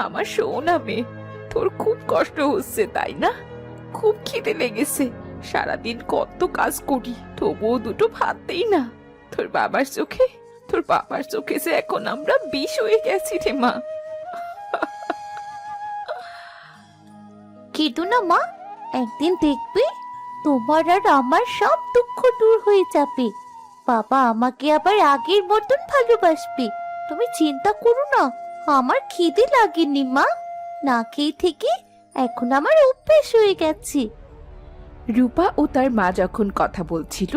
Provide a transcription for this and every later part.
আমার সোনা মেয়ে, তোর খুব কষ্ট হচ্ছে তাই না? খুব খিদে লেগেছে। সারাদিন কত কাজ করি, তবুও দুটো ভাত দেই না। তোর বাবার চোখে যে এখন আমরা বিষ হয়ে গেছি রে মা। কেঁদো না মা, একদিন দেখবে তোমার আর আমার সব দুঃখ দূর হয়ে যাবে। বাবা আমাকে আবার আগের মতন ভালোবাসবে। তুমি চিন্তা করো না, আমার খিদে লাগেনি মা। না খেয়ে থেকে এখন আমার অভ্যেস হয়ে গেছে। রূপা ও তার মা যখন কথা বলছিল,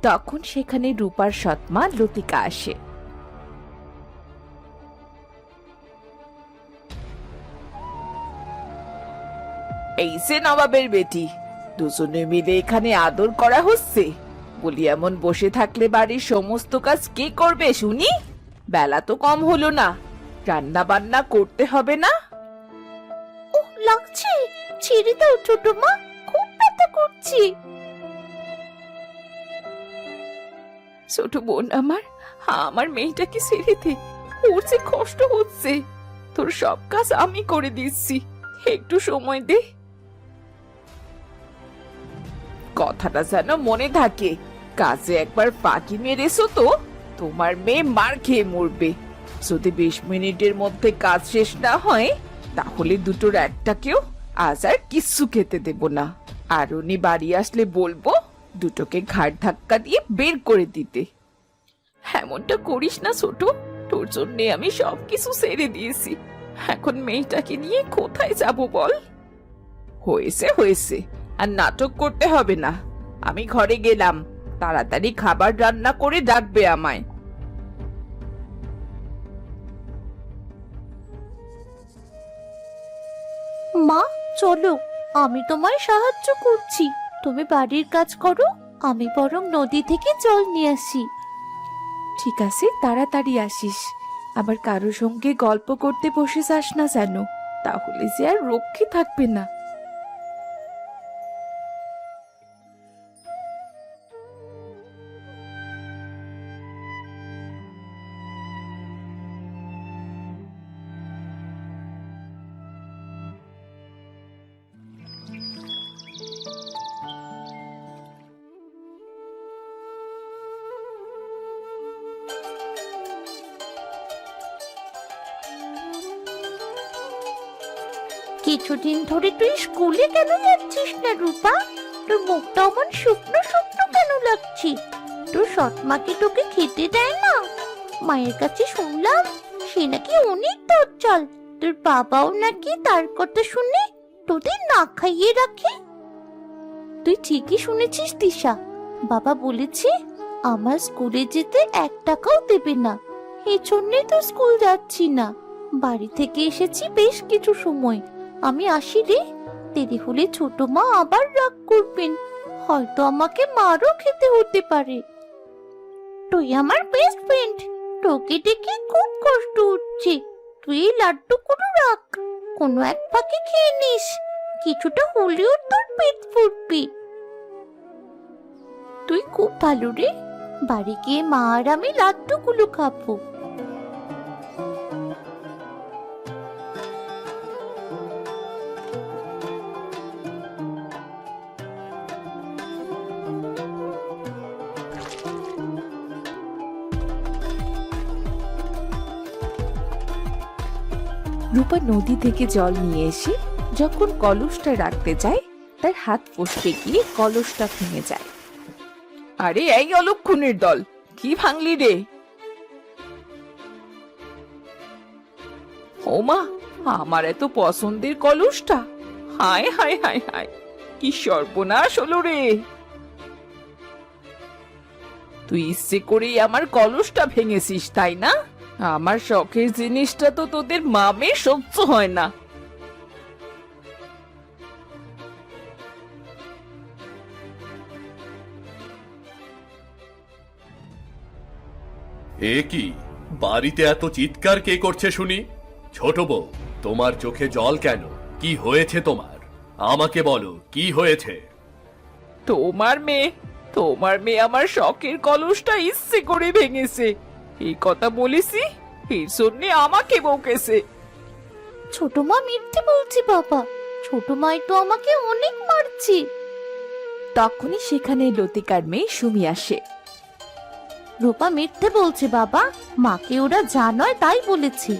তখন সেখানে রূপার সৎমা লতিকা আসে। এই যে নবাবের বেটি, দুজনে মিলে এখানে আদর করা হচ্ছে। বলি, এমন বসে থাকলে বাড়ির সমস্ত কাজ কে করবে শুনি? বেলা তো কম হলো না, রান্না বান্না করতে হবে না? ও লাগছে, ছেড়ে দাও ছোট মা, খুব ব্যথা করছে। ছোট বোন আমার মেয়েটাকে ছেড়ে দে, ওর যে কষ্ট হচ্ছে। তোর সব কাজ আমি করে দিচ্ছি, একটু সময় দে। কথাটা যেন মনে থাকে, কাজে একবার ফাঁকি মেরেছো তো তোমার মেয়ে মার খেয়ে মরবে। যদি 20 মিনিটের মধ্যে কাজ শেষ না হয়, তাহলে দুটোর একটাকেও আজ আর কিচ্ছু খেতে দেব না। আর উনি বাড়ি আসলে বলবো দুটোকে ঘাড় ধাক্কা দিয়ে বের করে দিতে। এমনটা করিস না ছোট, তোর জন্যে আমি সবকিছু ছেড়ে দিয়েছি। এখন মেয়েটাকে নিয়ে কোথায় যাব বল? হয়েছে হয়েছে, আর নাটক করতে হবে না। আমি ঘরে গেলাম, তাড়াতাড়ি খাবার রান্না করে ডাকবে আমায়। মা চলো, আমি তোমায় সাহায্য করছি। তুমি বাড়ির কাজ করো, আমি বরং নদী থেকে জল নিয়ে আসি। ঠিক আছে, তাড়াতাড়ি আসিস। আবার কারোর সঙ্গে গল্প করতে বসে যাস না যেন, তাহলে যে আর রক্ষে থাকবে না। কিছুদিন ধরে তুই স্কুলে কেন যাচ্ছিস না রূপা? তোর মুখটা অমন শুকনো শুকনো কেন লাগছে? তোর সৎমাকে তোকে খেতে দেয় না? মায়ের কাছে শুনলাম সে নাকি অনেক দজ্জাল। তোর বাবাও নাকি তার কথা শুনে তোদের না খাইয়ে রাখে। তুই ঠিকই শুনেছিস দিশা, বাবা বলেছে আমার স্কুলে যেতে 1 টাকাও দেবে না। এই জন্যই তো স্কুল যাচ্ছি না। বাড়ি থেকে এসেছি বেশ কিছু সময়। আমি আসি রে, দেরি হলে ছোট মা আবার রাগ করবেন, হয়তো আমাকে মারও খেতে হতে পারে। তুই আমার বেস্ট ফ্রেন্ড, তোকে দেখে খুব কষ্ট হচ্ছে। তুই এই লাড্ডুগুলো রাখ, কোনো এক ফাঁকে খেয়ে নিস, কিছুটা হলেও তোর পেট ফুটবে। তুই খুব ভালো রে, বাড়ি গিয়ে মা আর আমি লাড্ডুগুলো খাবো। রূপা নদী থেকে জল নিয়ে এসে যখন কলসটা রাখতে যায়, তার হাত ফসকে গিয়ে কলসটা ভেঙে যায়। আরে এই অলক্ষণের দল, কি ভাঙলি রে? ওমা, আমার এত পছন্দের কলসটা! হায় হায় হায় হায়, কি সর্বনাশ হলো রে! তুই ইচ্ছে করেই আমার কলসটা ভেঙেছিস তাই না? আমার শখের জিনিসটা তো তোদের মামে সহ্য হয় না। এ কি, বাড়িতে এত চিৎকার কে করছে শুনি? ছোট বউ, তোমার চোখে জল কেন? কি হয়েছে তোমার? আমাকে বলো, কি হয়েছে? তোমার মেয়ে আমার শখের কলসটা ইচ্ছে করে ভেঙেছে, এই কথা বলেছি, এর জন্য আমাকে বকেছে। ছোট মা মিথ্যে বলছে বাবা, ছোট মাই তো আমাকে অনেক মারছে। তখনই সেখানে লতিকার মেয়ে সুমি আসে। রূপা মিথ্যে বলছে বাবা, মাকে ওরা যা নয় তাই বলেছে।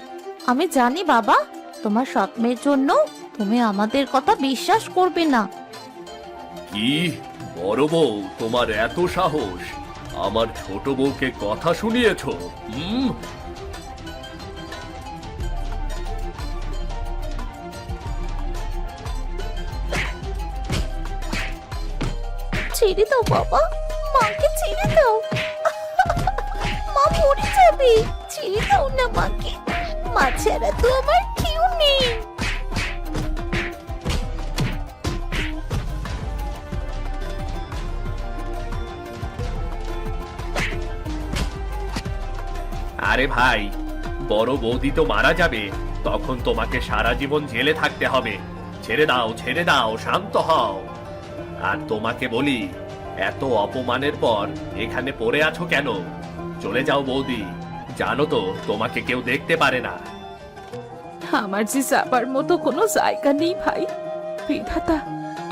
আমি জানি বাবা, তোমার সৎ মেয়ের জন্য তুমি আমাদের কথা বিশ্বাস করবে না। কি বড় বউ, তোমার এত সাহস? আমার ছোট বউকে কথা শুনিয়েছো? ছেড়ে দাও বাবা, মাকে ছেড়ে দাও। মা মরে যাবে, ছেড়ে দাও না মাকে। মা ছাড়া তো আমার কেউ নেই। আরে ভাই, বড় বৌদি তো মারা যাবে, তখন তোমাকে সারা জীবন জেলে থাকতে হবে। ছেড়ে দাও, ছেড়ে দাও, শান্ত হও। আর তোমাকে বলি, এত অপমানের পর এখানে পড়ে আছো কেন? চলে যাও বৌদি, জানো তো তোমাকে কেউ দেখতে পারে না। আমার যে যাবার মতো কোনো জায়গা নেই ভাই। বিধাতা,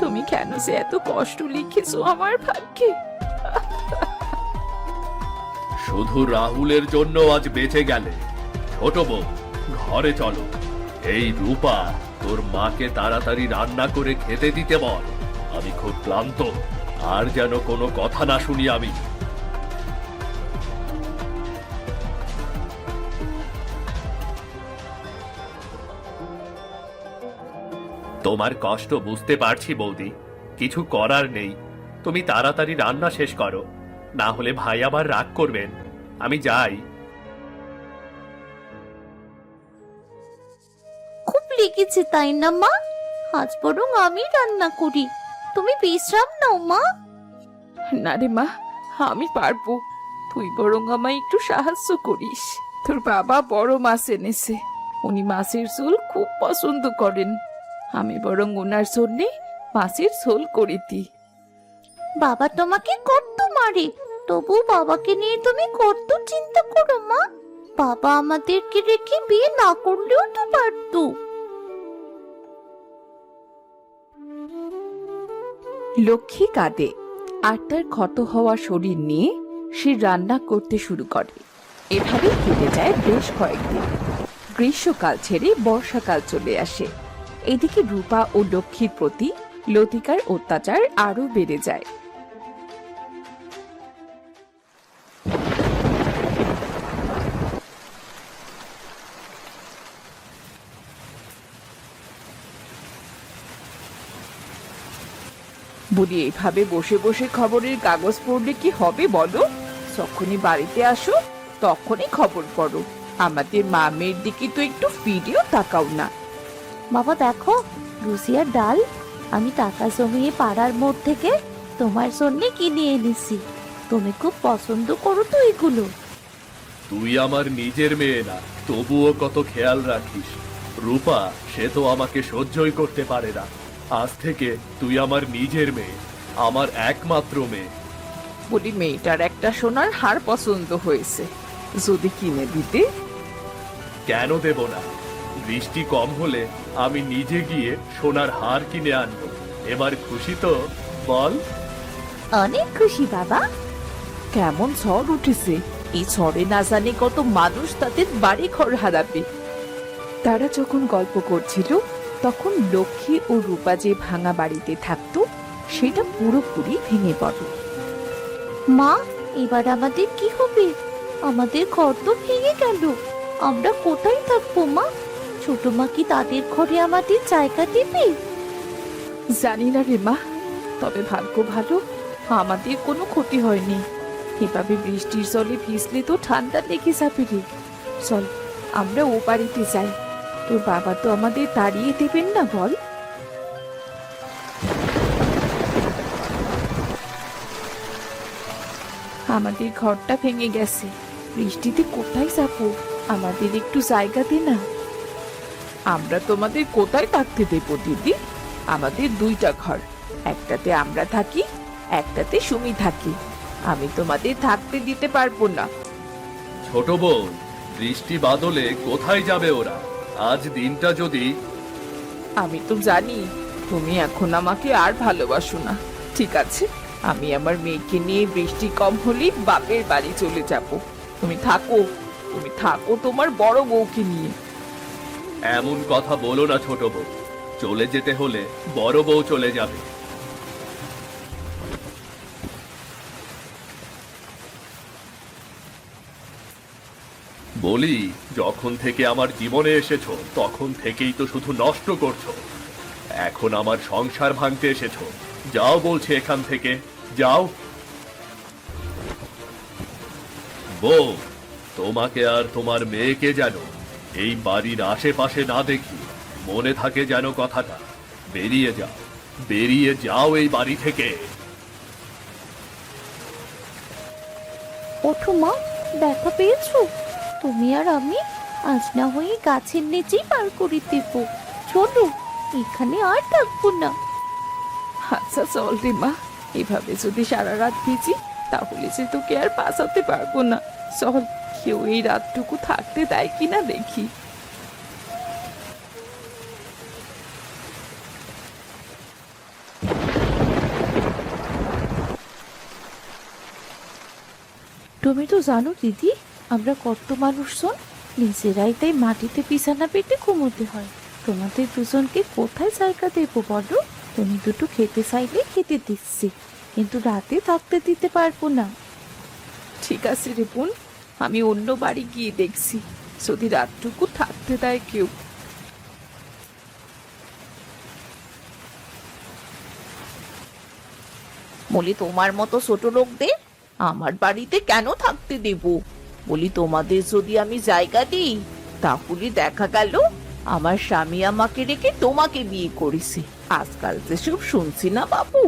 তুমি কেন যে এত কষ্ট লিখেছো আমার ভাগ্যে? শুধু রাহুলের জন্য আজ বেঁচে গেলে। ছোট বউ, ঘরে চলো। এই রূপা, তোর মাকে তাড়াতাড়ি রান্না করে খেতে দিতে বল। আমি খুব ক্লান্ত, আর যেন কোনো কথা না শুনি আমি। তোমার কষ্ট বুঝতে পারছি বৌদি, কিছু করার নেই। তুমি তাড়াতাড়ি রান্না শেষ করো, না হলে ভাই আবার রাগ করবেন। আমি যাই। খুব লেগেছে তাই না মা? আজ বরং আমি রান্না করি, তুমি বিশ্রাম নাও মা। না রে মা, আমি পারবো। তুই বরং আমায় একটু সাহায্য করিস। তোর বাবা বড় মাছ এনেছে, উনি মাছের ঝোল খুব পছন্দ করেন। আমি বরং ওনার জন্যে মাছের ঝোল করে দিই। বাবা তোমাকে কত মারে, তবু বাবাকে নিয়ে তুমি কত চিন্তা করো মা। বাবা আমাদেরকে রেখে বিয়ে না করলেও তো পারতো। লক্ষ্মী কাঁদে, আর তার ক্ষত হওয়া শরীর নিয়ে সে রান্না করতে শুরু করে। এভাবে কেটে যায় বেশ কয়েকদিন। গ্রীষ্মকাল ছেড়ে বর্ষাকাল চলে আসে। এদিকে রূপা ও লক্ষ্মীর প্রতি লতিকার অত্যাচার আরো বেড়ে যায়। বলি, এইভাবে বসে বসে খবরের কাগজ পড়লে কি হবে বলো? যখনই বাড়িতে আসো তখনই খবর পড়ো। আমাদের মা মেয়ের দিকে তো একটু ফিরেও তাকাও না। বাবা দেখো, রুসিয়ার ডাল আমি টাকা জমিয়ে পাড়ার মোড় থেকে তোমার জন্য কিনে এনেছি। তুমি খুব পছন্দ করো তো এগুলো। তুই আমার নিজের মেয়ে না, তবুও কত খেয়াল রাখিস। রূপা, সে তো আমাকে সহ্যই করতে পারে না। আজ থেকে তুই আমার নিজের মেয়ে, আমার একমাত্র মেয়ে। বলি, মেয়েটার একটা সোনার হার পছন্দ হয়েছে, যদি কিনে দিতে। কেন দেব না? বৃষ্টি কম হলে আমি নিজে গিয়ে সোনার হার কিনে আনবো। এবার খুশি তো বল? অনেক খুশি বাবা। কেমন ঝড় উঠেছে! এই ঝড়ে না জানি কত মানুষ তাদের বাড়ি ঘর হারাবে। তারা যখন গল্প করছিল, তখন লক্ষ্মী ও রূপা যে ভাঙা বাড়িতে থাকতো সেটা পুরোপুরি ভেঙে পড়ে। মা, এবার আমাদের কি হবে? আমাদের ঘর তো ভেঙে গেল, আমরা কোথায় থাকবো মা? ছোট মা কি তাদের ঘরে আমাদের জায়গা দেবে? জানি না রে মা, তবে ভাগ্য ভালো, আমাদের কোনো ক্ষতি হয়নি। এভাবে বৃষ্টির জলে ভিজলে তো ঠান্ডা লেগে যাবে রে। চল, আমরা ও বাড়িতে যাই। তোর বাবা তো আমাদের তাড়িয়ে দেবেন না বল? আমাদের ঘরটা ভেঙে গেছে, বৃষ্টিতে কোথায় যাবো? আমাদের একটু জায়গা দে না। আমরা তোমাদের কোথায় থাকতে দেবো দিদি? আমাদের দুইটা ঘর, একটাতে আমরা থাকি, একটাতে সুমি থাকি। আমি তোমাদের থাকতে দিতে পারবো না। ছোট বউ, বৃষ্টি বাদলে কোথায় যাবে ওরা? আজ দিনটা যদি আমি তো জানি তুমি এখন আমাকে আর ভালোবাসো না। ঠিক আছে, আমি আমার মেয়েকে নিয়ে বৃষ্টি কম হলেই বাপের বাড়ি চলে যাব। তুমি থাকো, তুমি থাকো তোমার বড় বউকে নিয়ে। এমন কথা বলো না ছোট বউ, চলে যেতে হলে বড় বউ চলে যাবে। বলি, যখন থেকে আমার জীবনে এসেছো তখন থেকেই তো শুধু নষ্ট করছো। এখন আমার সংসার ভাঙতে এসেছো, যাও বলছে এখান থেকে, যাও। বউ, তোমাকে আর তোমার মেয়েকে যেন এই বাড়ির আশেপাশে না দেখি, মনে থাকে যেন কথাটা। বেরিয়ে যাও, বেরিয়ে যাও এই বাড়ি থেকে। ওঠো মা, ব্যথা পেয়েছো? তুমি আর আমি আজ না হয়ে গাছের নিচেই পার করে দেব। চলো, এখানে আর থাকবো না। আচ্ছা চল রে মা, এভাবে যদি সারা রাত ভিজি তাহলে যে তোকে আর বাঁচাতে পারবো না। চল, কেউ এই রাতটুকু থাকতে দেয় কিনা দেখি। তুমি তো জানো দিদি, আমরা কত মানুষজন, নিজেরাই তাই মাটিতে বিছানা পেতে ঘুমোতে হয়। তোমাদের দুজনকে কোথায় জায়গা দেবো বলো? তুমি দুটো খেতে চাইলে খেতে দিচ্ছি, কিন্তু রাতে থাকতে দিতে পারবো না। ঠিক আছে রে বোন, আমি অন্য বাড়ি গিয়ে দেখছি যদি রাতটুকু থাকতে দেয় কেউ। বলি, তোমার মতো ছোট লোকদের আমার বাড়িতে কেন থাকতে দেব? বলি, তোমাদের যদি আমি জায়গা দিই তাহলে দেখা গেল আমার স্বামী আমাকে রেখে তোমাকে বিয়ে করেছে। আজকাল যেসব শুনছি না বাবু।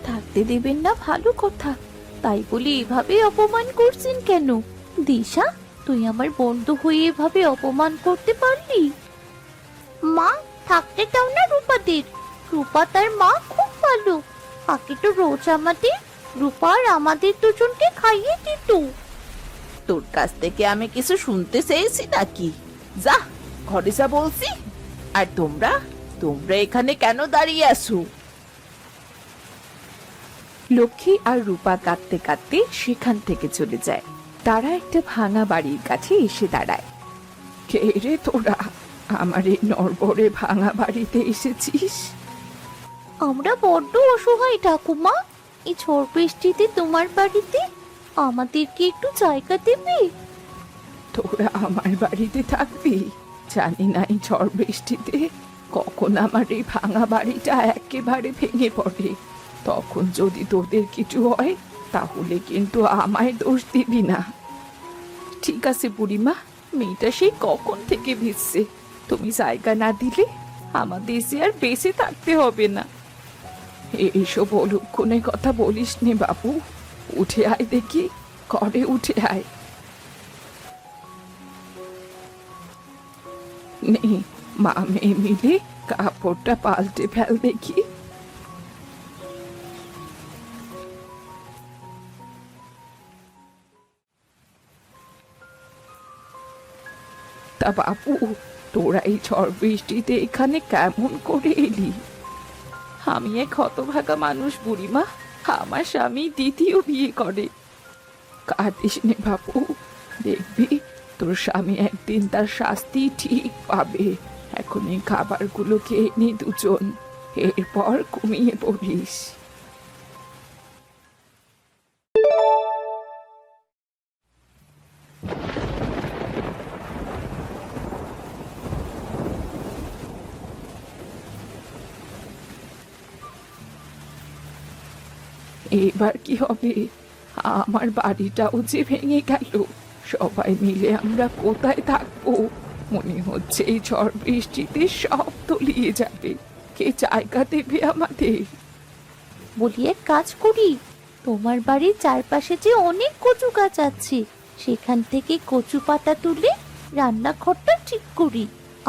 থাকতে দেবেন না ভালো কথা, তাই বলে এভাবে অপমান করছেন কেন? দিশা, তুই আমার বন্ধু হয়ে এভাবে অপমান করতে পারলি? মা, থাকতে দাও না রূপাদের। রূপা তার মা খুব ভালো, আগে তো রোজ আমাদের রূপা আর আমাদের দুজনকে খাইয়ে দিত। তোর কাছ থেকে আমি কিছু শুনতে চেয়েছি নাকি? যা ঘরে যা বলছি। আর তোমরা তোমরা এখানে কেন দাঁড়িয়ে আছো? লক্ষ্মী আর রূপা কাঁদতে কাঁদতে সেখান থেকে চলে যায়। তারা একটা ভাঙা বাড়ির কাছে এসে দাঁড়ায়। কে রে তোরা, আমার এই নড়বড়ে ভাঙা বাড়িতে এসেছিস? আমরা বড্ড অসহায় ঠাকুমা, এই ঝড় বৃষ্টিতে তোমার বাড়িতে আমাদেরকে একটু জায়গা দেবে? তোরা আমার বাড়িতে থাকবি? জানি না এই ঝড় বৃষ্টিতে কখন আমার এই ভাঙা বাড়িটা একেবারে ভেঙে পড়ে। তখন যদি তোদের কিছু হয় তাহলে কিন্তু আমায় দোষ দিবি না। ঠিক আছে বুড়িমা, মেয়েটা সেই কখন থেকে ভিজছে। তুমি জায়গা না দিলে আমাদের যে আর বেঁচে থাকতে হবে না। এইসব অলক্ষণে কথা বলিস নে বাবু। উঠে আয় দেখি, ঘরে উঠে আয়। নে, মা মেয়ে মিলে কাপড়টা পাল্টে ফেল দেখি। তা বাপু, তোরা এই ঝড় বৃষ্টিতে এখানে কেমন করে এলি? আমি এক হতভাগা মানুষ বুড়িমা, আমার স্বামী দ্বিতীয় বিয়ে করে। কাঁদিস নে বাপু, দেখবি তোর স্বামী একদিন তার শাস্তি ঠিক পাবে। এখন এই খাবারগুলো খেয়ে নি দুজন, এরপর ঘুমিয়ে পড়িস। এবার কি হবে? আমার বাড়িটাও যে ভেঙে গেল। সবাই মিলে আমরা কোথায় থাকবো? মনে হচ্ছে এই ঝড় বৃষ্টিতে সব তলিয়ে যাবে। কে জায়গা দেবে আমাদের? বলি, এক কাজ করি, তোমার বাড়ির চারপাশে যে অনেক কচু গাছ আছে সেখান থেকে কচু পাতা তুলে রান্নাঘরটা ঠিক করি।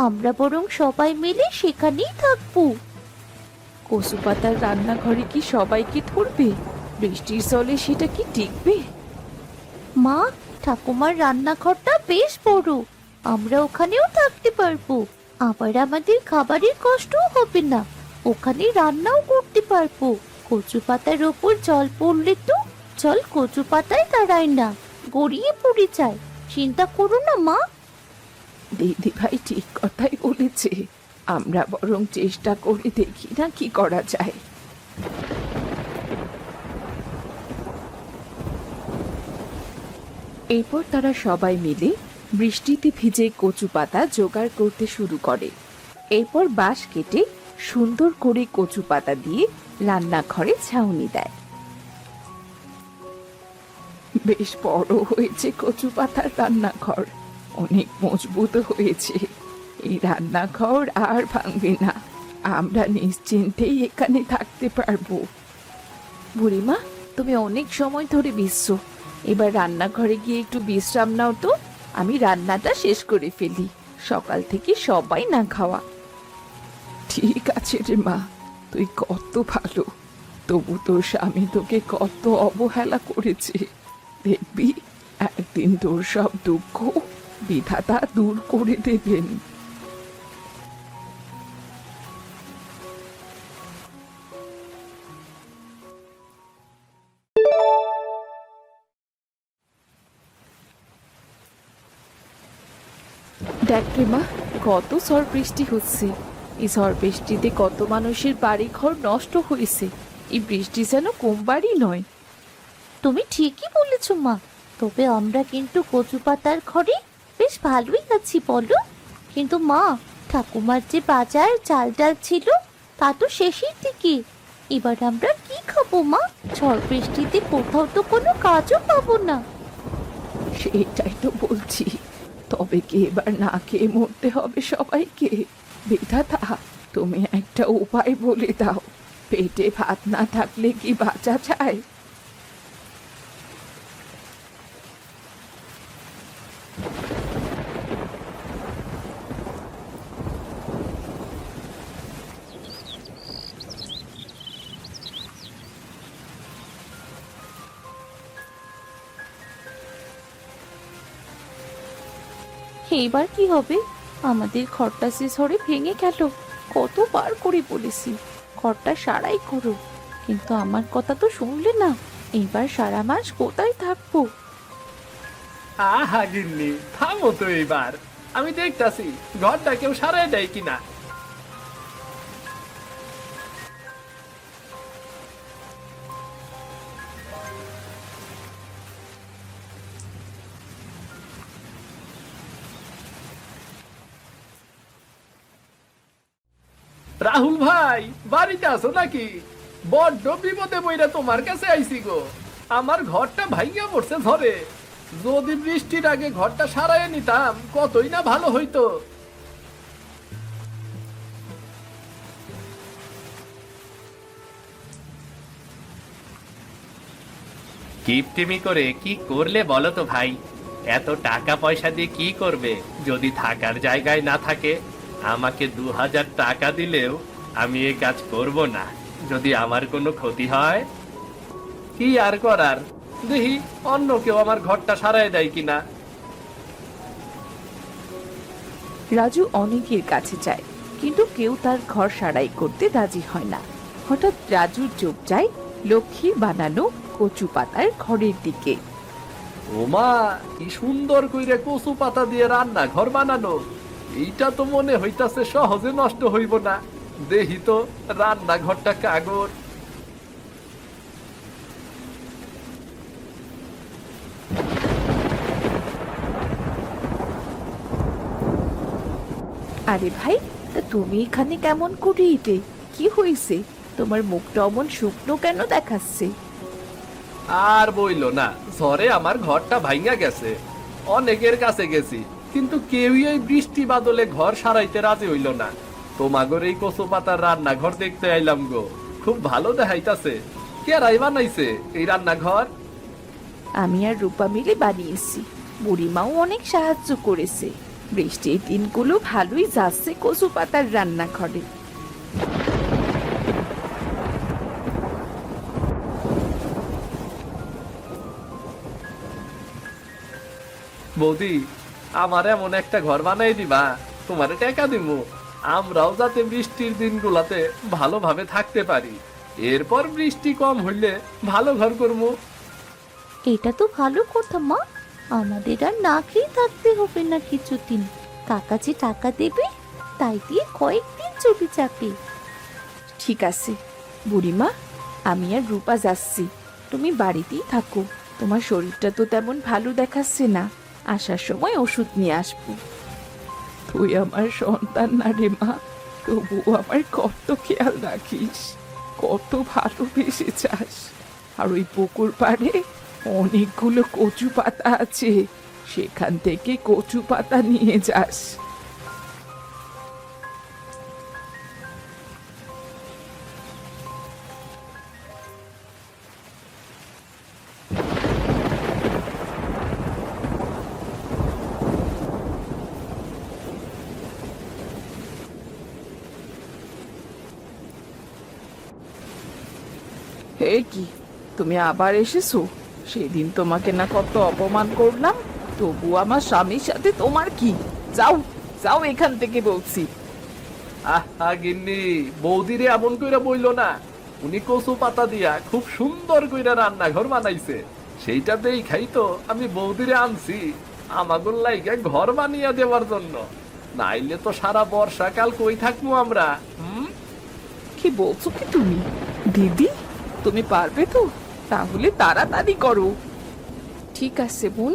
আমরা বরং সবাই মিলে সেখানেই থাকবো। কচু পাতার রান্নাঘরে কি সবাইকে ধরবে? বৃষ্টির জলে সেটা কি টিকবে? মা, ঠাকুমার রান্নাঘরটা বেশ বড়, আমরা ওখানেও থাকতে পারবো, আবার আমাদের খাবারের কষ্টও হবে না, ওখানে রান্নাও করতে পারবো। কচু পাতার ওপর জল পড়লে তো জল কচু পাতায় দাঁড়ায় না, গড়িয়ে পড়ে যায়। চিন্তা করো না মা। দিদি ভাই ঠিক কথাই বলেছে, আমরা বরং চেষ্টা করে দেখি না কি করা যায়। এরপর তারা সবাই মিলে বৃষ্টিতে ভিজে কচু পাতা জোগাড় করতে শুরু করে। এরপর বাঁশ কেটে সুন্দর করে কচু পাতা দিয়ে রান্নাঘরে ছাউনি দেয়। বেশ বড় হয়েছে কচু পাতার রান্নাঘর, অনেক মজবুত হয়েছে। এই রান্নাঘর আর ভাঙবে না, আমরা নিশ্চিন্তেই এখানে থাকতে পারবো। বুড়িমা, তুমি অনেক সময় ধরে বিছছো, এবার রান্নাঘরে গিয়ে একটু বিশ্রাম নাও তো। আমি রান্নাটা শেষ করে ফেলি, সকাল থেকে সবাই না খাওয়া। ঠিক আছে রে মা, তুই কত ভালো, তবু তোর স্বামী তোকে কত অবহেলা করেছে। দেখবি একদিন তোর সব দুঃখ বিধাতা দূর করে দেবেন। দেখ রে মা, কত ঝড় বৃষ্টি হচ্ছে। এই ঝড় বৃষ্টিতে কত মানুষের বাড়ি ঘর নষ্ট হয়েছে। এই বৃষ্টি যেন কম বাড়ি নয়। তুমি ঠিকই বলেছ মা, তবে আমরা কিন্তু কচু পাতার ঘরে বেশ ভালোই আছি বলো। কিন্তু মা, ঠাকুমার যে বাজার চাল ডাল ছিল তা তো শেষের দিকে। এবার আমরা কি খাবো মা? ঝড় বৃষ্টিতে কোথাও তো কোনো কাজও পাবো না। সেটাই তো বলছি, তবে কি এবার না খেয়ে মরতে হবে সবাইকে? বিধাতা, তুমি একটা উপায় বলে দাও। পেটে ভাত না থাকলে কি বাঁচা যায়? এইবার কি হবে? আমাদের ঘরটা সে ঝড়ে ভেঙে গেল। কতবার করে বলেছি ঘরটা সারাই করো, কিন্তু আমার কথা তো শুনলে না। এইবার সারা মাস কোথায় থাকবো? আহা গিন্নি, থামো তো এবার, আমি দেখতাছি ঘরটা কেউ সারাই দেয় কিনা। রাহুল ভাই, বাড়িতে আছো নাকি? বড্ড বিপদে বইরা তোমার কাছে আইছি গো। আমার ঘরটা ভাইয়া পড়ছে ঝড়ে। যদি বৃষ্টির আগে ঘরটা সারায় নিতাম কতই না ভালো হইতো। কিপটিমি করে কি করলে বলো তো ভাই? এত টাকা পয়সা দিয়ে কি করবে যদি থাকার জায়গায় না থাকে? আমাকে 2000 টাকা দিলেও আমি এই কাজ করব না, যদি আমার কোনো ক্ষতি হয়। কি আর করার, দেখি অন্য কেউ আমার ঘরটা সারায় দেয় কিনা। রাজু অনেকের কাছে যায়, কিন্তু কেউ তার ঘর সারাই করতে রাজি হয় না। হঠাৎ রাজুর চোখ যায় লক্ষ্মীর বানানো কচু পাতার ঘরের দিকে। ওমা, কি সুন্দর কইরে কচু পাতা দিয়ে রান্না ঘর বানানো! এইটা তো মনে হইতাছে সহজে নষ্ট হইব না। দেখি তো রান্নাঘরটা কাগর। আরে ভাই, তা তুমি এখানে কেমন করে এলে? কি হয়েছে? তোমার মুখটা অমন শুকনো কেন দেখাচ্ছে? আর বইলো না, ঝড়ে আমার ঘরটা ভাঙা গেছে। অনেকের কাছে গেছি, কিন্তু কেউই এই বৃষ্টি বাদলে ঘর সারাইতে রাজি হইল না। তোমাগর এই কচু পাতার রান্নাঘর দেখতে আইলাম গো, খুব ভালো দেখাইতাছে। কেরাই বানাইছে এই রান্নাঘর? আমি আর রূপা মিলে বানিয়েছি। বুড়িমাও অনেক সাহায্য করেছে। বৃষ্টির দিনগুলো ভালোই যাচ্ছে কচু পাতার রান্নাঘরে। বৌদি, আমার এমন একটা ঘর বানাই দিবা, তোমারে টাকা দিব, আমরাও যাতে বৃষ্টির দিনগুলাতে ভালোভাবে থাকতে পারি। এরপর বৃষ্টি কম হইলে ভালো ঘর করবো। এটা তো ভালো কথা মা, আমাদের আর না খেয়ে থাকতে হবে না কিছুদিন। কাকা যে টাকা দেবে তাই দিয়ে কয়েকদিন চলে যাবে। ঠিক আছে বুড়িমা, আমি আর রূপা যাচ্ছি, তুমি বাড়িতেই থাকো। তোমার শরীরটা তো তেমন ভালো দেখাচ্ছে না, আসার সময় ওষুধ নিয়ে আসবো। তুই আমার সন্তান না রে মা, তবু আমার কত খেয়াল রাখিস, কত ভালোবেসে চাস। আর ওই পুকুর পাড়ে অনেকগুলো কচু পাতা আছে, সেখান থেকে কচু পাতা নিয়ে যাস। হে কি, তুমি আবার এসেছো? সেদিন তোমাকে না কত অপমান করলাম, তবু আমার স্বামীর সাথে তোমার কি? যাও যাও এখান থেকে বলছি। আহা গিন্নি, বৌদিরে এমন কইরা বইলো না। উনি কচু পাতা দিয়া খুব সুন্দর কইরা রান্নাঘর বানাইছে, সেইটা দেখাই তো আমি বৌদিরে আনছি আমাগুর লাইগা ঘর বানিয়ে দেওয়ার জন্য। নাইলে তো সারা বর্ষাকাল কই থাকবো আমরা। কি বলছো কি তুমি? দিদি, তুমি পারবে তো? তাহলে তাড়াতাড়ি করো। ঠিক আছে বোন।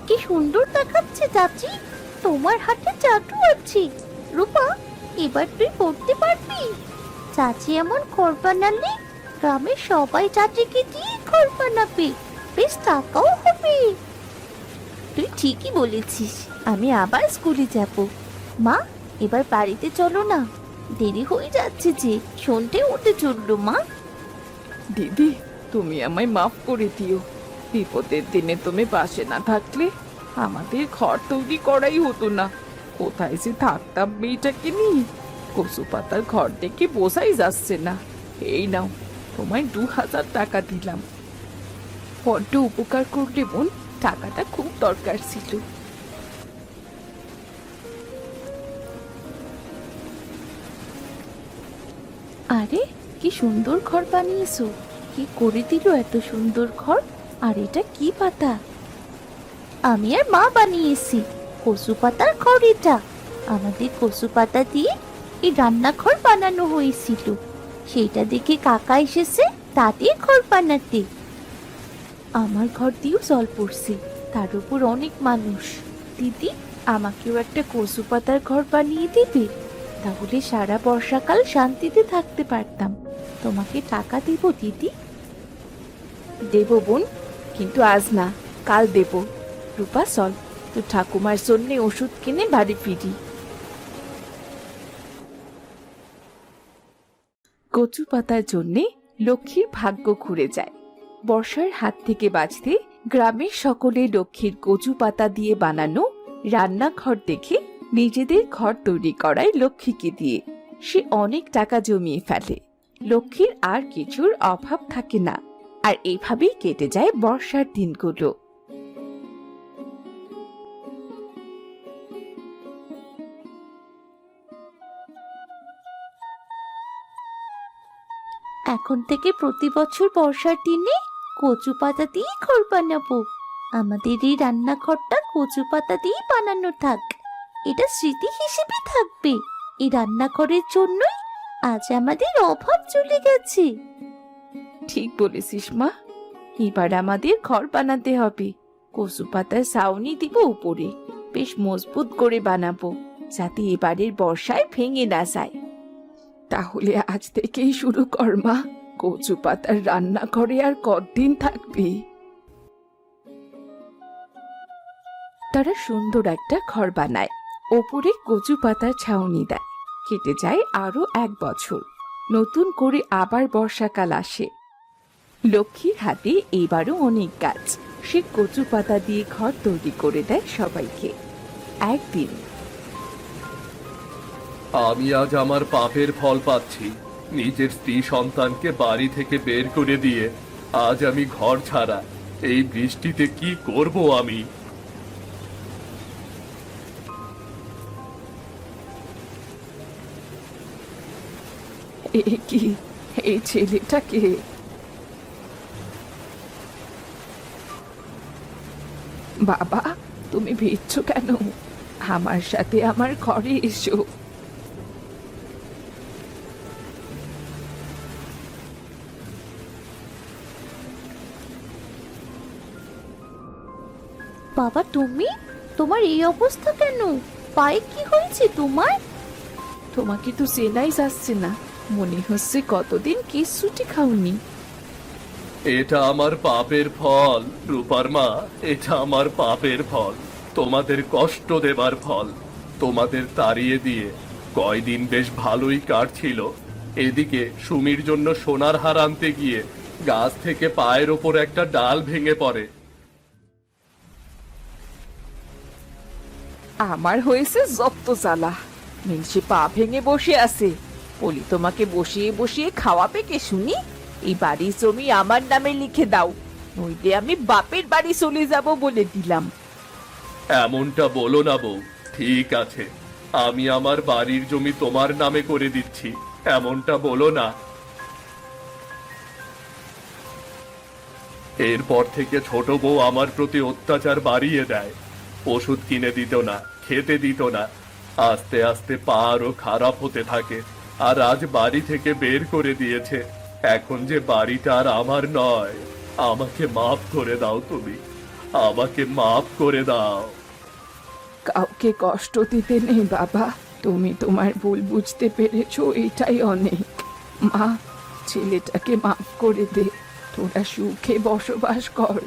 কি সুন্দর দেখাচ্ছে চাচি, তোমার হাতে জাদু আছে। রূপা, এবার তুই পড়তে পারবি। চাচি এমন ঘর বানালে গ্রামের সবাই চাচিকে দিয়ে ঘর বানাবে, বেশ টাকাও হবে। তুই ঠিকই বলেছিস, আমি আবার স্কুলে যাব। মা, এবার বাড়িতে চলো না, দেরি হয়ে যাচ্ছে যে, সন্ধে উঠে চললো। মা, দিদি, তুমি আমায় মাফ করে দিও। বিপদের দিনে তুমি পাশে না থাকলে আমাদের ঘর তৈরি করাই হতো না। কোথায় যে থাকতাম মেয়েটাকে নিয়ে। কচু পাতার ঘর দেখে বোঝাই যাচ্ছে না। এই নাও, তোমায় 2000 টাকা দিলাম। বড্ড উপকার করলে বোন, টাকাটা খুব দরকার ছিল। আরে কি সুন্দর ঘর বানিয়েছো, কি করে দিল এত সুন্দর ঘর? আর এটা কি পাতা? আমি আর মা বানিয়েছি কচু পাতার ঘর। এটা আমাদের কচু পাতা দিয়ে এই রান্নাঘর বানানো হয়েছিল, সেটা দেখে কাকা এসেছে তাদের ঘর বানাতে। আমার ঘর দিয়েও জল পড়ছে, তার উপর অনেক মানুষ। দিদি, আমাকেও একটা কচু পাতার ঘর বানিয়ে দিবে? তাহলে সারা বর্ষাকাল শান্তিতে থাকতে পারতাম। তোমাকে টাকা দেব দিদি। দেব বোন, কিন্তু আজ না, কাল দেব। রূপা চল, তো ঠাকুমার জন্য ওষুধ কিনে বাড়ি ফিরি। কচু পাতার জন্যে লক্ষ্মীর ভাগ্য ঘুরে যায়। বর্ষার হাত থেকে বাঁচতে গ্রামের সকলে লক্ষ্মীর কচু পাতা দিয়ে বানানো রান্নাঘর দেখে নিজেদের ঘর তৈরি করায় লক্ষ্মীকে দিয়ে সে অনেক টাকা জমিয়ে ফেলে। লক্ষ্মীর আর কিছুর অভাব থাকে না, আর এইভাবেই কেটে যায় বর্ষার দিনগুলো। এখন থেকে প্রতি বছর বর্ষার দিনে কচু পাতা দিয়ে ঘর বানাবো। আমাদের এই রান্নাঘরটা কচু পাতা দিয়ে বানানো থাক, এটা স্মৃতি হিসেবে থাকবে। এই রান্নাঘরের জন্যই আজ আমাদের অভাব চলে গেছে। ঠিক বলেছিস মা, এবার আমাদের ঘর বানাতে হবে। কচু পাতার ছাউনি দিব উপরে, বেশ মজবুত করে বানাবো, যাতে এবারের বর্ষায় ভেঙে না যায়। তাহলে আজ থেকেই শুরু কর মা, কচু পাতার রান্নাঘরে আর কতদিন থাকবি? তারা সুন্দর একটা ঘর বানায়, ওপরে কচু পাতার ছাউনি দেয়। কেটে যায় আরো 1 বছর, নতুন করে আবার বর্ষাকাল আসে। লক্ষ্মীর হাতে এবারও অনেক কাজ, সে কচু পাতা দিয়ে ঘর তৈরি করে দেয় সবাইকে। একদিন আমি আজ আমার পাপের ফল পাচ্ছি। নিজের স্ত্রী সন্তানকে বাড়ি থেকে বের করে দিয়ে আজ আমি ঘর ছাড়া। এই বৃষ্টিতে কি করব আমি? এ কি, এই ছেলেটাকে? বাবা, তুমি ভিজছো কেন? আমার সাথে আমার ঘরে এসো। বাবা তুমি, তোমার এই অবস্থা কেন? পায়ে কি হয়েছে তোমার? তোমাকে তো চেনাই যাচ্ছে না, মনে হচ্ছে কতদিন কিচ্ছুটি খাওনি। এটা আমার পাপের ফল রূপার মা, এটা আমার পাপের ফল, তোমাদের কষ্ট দেবার ফল। তোমাদের তাড়িয়ে দিয়ে কয়দিন বেশ ভালোই কাটছিল। এদিকে সুমির জন্য সোনার হার আনতে গিয়ে গাছ থেকে পায়ের ওপর একটা ডাল ভেঙে পড়ে। আমার হয়েছে জব্দ জ্বালা। মিনসে পা ভেঙে বসে আছে, বলি তোমাকে বসিয়ে বসিয়ে খাওয়াবে কে শুনি? এই বাড়ির জমি আমার নামে লিখে দাও, নইলে আমি বাপের বাড়ি চলে যাব বলে দিলাম। এমনটা বলো না বউ, ঠিক আছে, আমি আমার বাড়ির জমি তোমার নামে করে দিচ্ছি, এমনটা বলো না। এরপর থেকে ছোট বউ আমার প্রতি অত্যাচার বাড়িয়ে দেয়। ওষুধ কিনে দিত না, খেতে দিত না। আস্তে আস্তে পা আরো খারাপ হতে থাকে, আর আজ বাড়ি থেকে বের করে দিয়েছে। এখন যে বাড়িটা আর আমার নয়, আমাকে মাফ করে দাও তুমি, আমাকে মাফ করে দাও। কাউকে কষ্ট দিতে নেই বাবা, তুমি তোমার ভুল বুঝতে পেরেছো, এটাই অনেক। মা, ছেলেটাকে মাফ করে দে, তোরা সুখে বসবাস কর।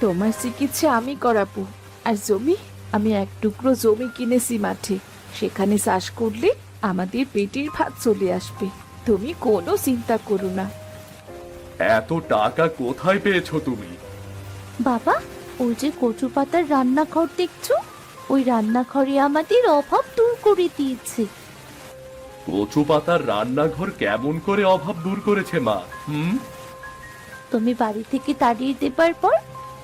তোমার চিকিৎসা আমি করাবো, আর জমি, আমি এক টুকরো জমি কিনেছি মাঠে, সেখানে চাষ করলে আমাদের পেটের ভাত চলে আসবে। তুমি কোনো চিন্তা করো না। এত টাকা কোথায় পেয়েছো তুমি? বাবা, ওই যে কচু পাতার রান্নাঘর দেখছো, ওই রান্নাঘরে আমাদের অভাব দূর করে দিয়েছে। কচু পাতার রান্নাঘর কেমন করে অভাব দূর করেছে মা? তুমি বাড়ি থেকে তাড়িয়ে দেবার পর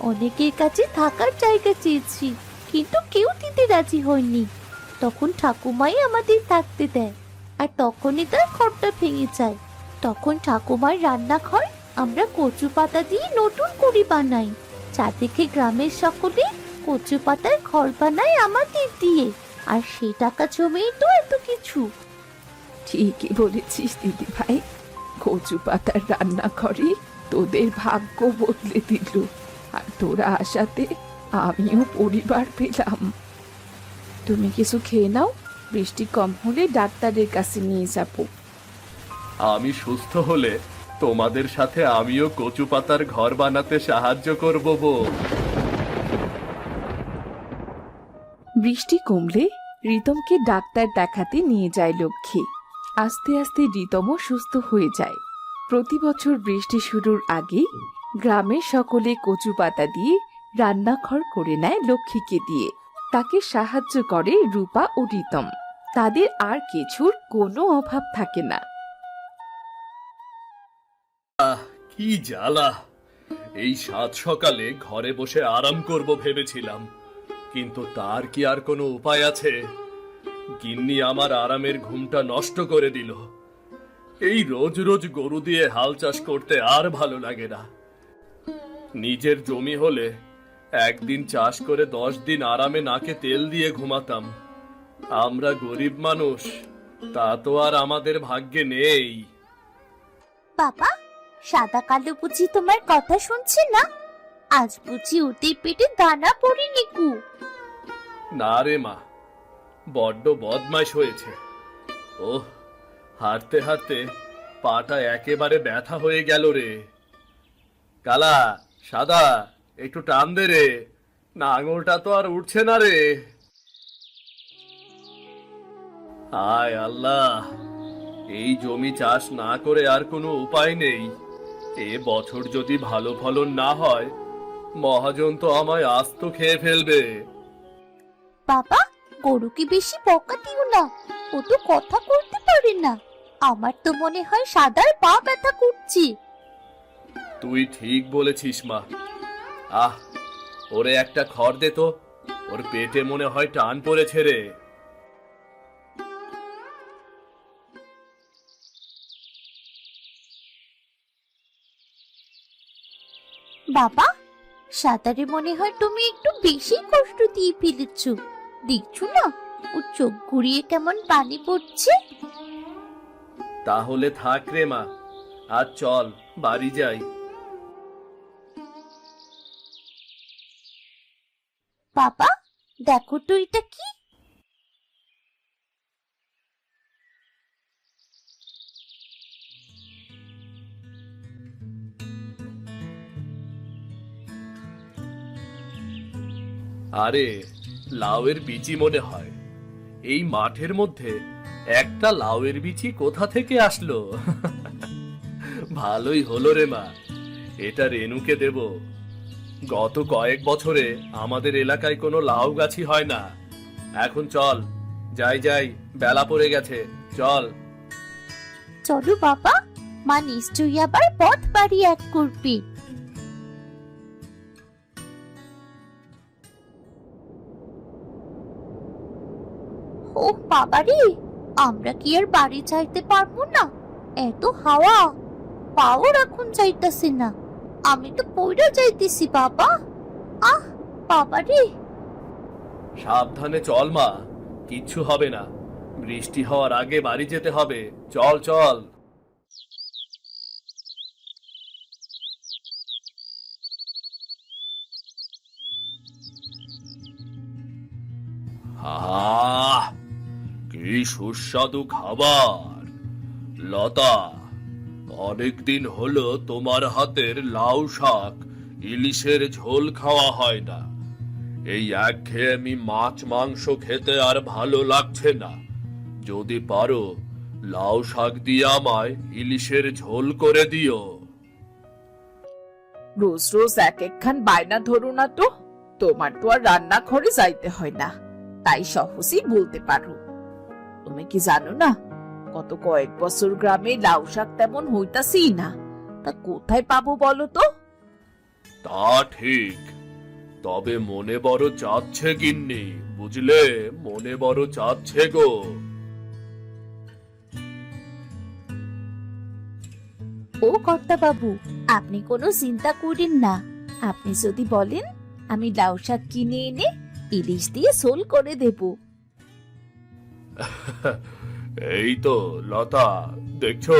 অনেকের কাছে থাকার জায়গা চেয়েছি, কিন্তু কেউ দিতে রাজি হয়নি। তখন ঠাকুমাই আমাদের থাকতে দেয়, আর তখনই তার ঘরটা ভেঙে যায়। তখন ঠাকুমার রান্নাঘর আমরা কচু পাতা দিয়ে নতুন করে বানাই, যা দেখে গ্রামের সকলে কচু পাতার ঘর বানায় আমাদের দিয়ে। আর সেই টাকা জমেই তো এত কিছু। ঠিকই বলেছিস দিদি ভাই, কচু পাতার রান্নাঘরে তোদের ভাগ্য বদলে দিল, আর তোরা আসাতে আমিও পরিবার পেলাম। তুমি কিছু খেয়ে নাও, বৃষ্টি কম হলে ডাক্তারের কাছে নিয়ে যাব। আমি সুস্থ হলে তোমাদের সাথে আমিও কচু পাতার ঘর বানাতে সাহায্য করব বউ। বৃষ্টি কমলে রিতমকে ডাক্তার দেখাতে নিয়ে যায় লক্ষ্মী। আস্তে আস্তে রিতমও সুস্থ হয়ে যায়। প্রতি বছর বৃষ্টি শুরুর আগে গ্রামের সকলে কচু পাতা দিয়ে রান্নাঘর করে নেয় লক্ষ্মীকে দিয়ে। তাকে সাহায্য করে রূপা ও রিতম। তাদের আর কিছুর কোনো অভাব থাকে না। কি জ্বালা! এই সাত সকালে ঘরে বসে আরাম করব ভেবেছিলাম, কিন্তু তার কি আর কোনো উপায় আছে? গিন্নি আমার আরামের ঘুমটা নষ্ট করে দিল। এই রোজ রোজ গরু দিয়ে হাল চাষ করতে আর ভালো লাগে না। নিজের জমি হলে একদিন চাষ করে 10 দিন আরামে নাকে তেল দিয়ে ঘুমাতাম। আমরা গরিব মানুষ, তা তো আর আমাদের ভাগ্যে নেই। বাবা, সাদা কালো বুঝি তোমার কথা শুনছে না? আজ বুঝি ওদের পেটে দানা পড়েনি কু? না রে মা, বড্ড বদমাইশ হয়েছে। ওহ, হাঁটতে হাঁটতে পাটা একেবারে ব্যথা হয়ে গেল রে। কালা, সাদা, একটু টান দে রে, নাঙলটা তো আর উঠছে না রে। হায় আল্লাহ, এই জমি চাষ না করে আর কোনো উপায় নেই। এ বছর যদি ভালো ফলন না হয়, মহাজন তো আমায় আস্ত খেয়ে ফেলবে। বাবা, গরুকে বেশি বকা দিও না, ও তো কথা বলতে পারে না। আমার তো মনে হয় সাদার পা ব্যথা করছে। তুই ঠিক বলেছিস মা। আহ, ওরে একটা খড় দে তো, ওর পেটে মনে হয় টান পড়েছে রে। বাবা, সাঁতারে মনে হয় তুমি একটু বেশি কষ্ট দিয়ে ফেলেছ। দেখছো না ও চোখ ঘুরিয়ে কেমন পানি পড়ছে। তাহলে থাক রে মা, আজ চল বাড়ি যাই। বাবা, দেখো তো এটা কি। আরে, লাউয়ের বিচি মনে হয়। এই মাঠের মধ্যে একটা লাউয়ের বিচি কোথা থেকে আসলো? ভালোই হলো রে মা, এটা রেনুকে দেব। গত কয়েক বছরে আমাদের এলাকায় কোনো লাউ গাছই হয় না। এখন চল, যাই যাই, বেলা পড়ে গেছে, চল। চলো বাবা, মা নিশ্চয়ই আবার পথ বাড়ি এক করবে। ও বাবারে, আমরা কি আর বাড়ি যাইতে পারবো না? এত হাওয়া, পাও রাখুন যাইতাছে না। আমি তো পইড়া যাইতেছি বাবা। আহ বাবারে। সাবধানে চল মা, কিচ্ছু হবে না। বৃষ্টি হওয়ার আগে বাড়ি যেতে হবে, চল চল। আহ, কি সুস্বাদু খাবার! লতা, অনেকদিন হলো তোমার হাতের লাউ শাক ইলিশের ঝোল খাওয়া হয় না। এই একঘেয়েমি মাছ মাংস খেতে আর ভালো লাগছে না। যদি পারো লাউ শাক দিয়ে আমায় ইলিশের ঝোল করে দিও। রোজ রোজ এক একখান বায়না ধরো না তো। তোমার তো আর রান্নাঘরে যাইতে হয় না, তাই সহজেই বলতে পারো। তুমি কি জানো না, গত কয়েক বছর গ্রামে লাউ শাক তেমন হইতাছেই না। তা কোথায় পাবো বলো তো? তা ঠিক, তবে মনে বড় চাচ্ছে গিন্নি, বুঝলে, মনে বড় চাচ্ছে গো। ও কর্তা বাবু, আপনি কোনো চিন্তা করেন না। আপনি যদি বলেন, আমি লাউ শাক কিনে এনে ইলিশ দিয়ে ঝোল করে দেব। এই তো লতা, দেখছো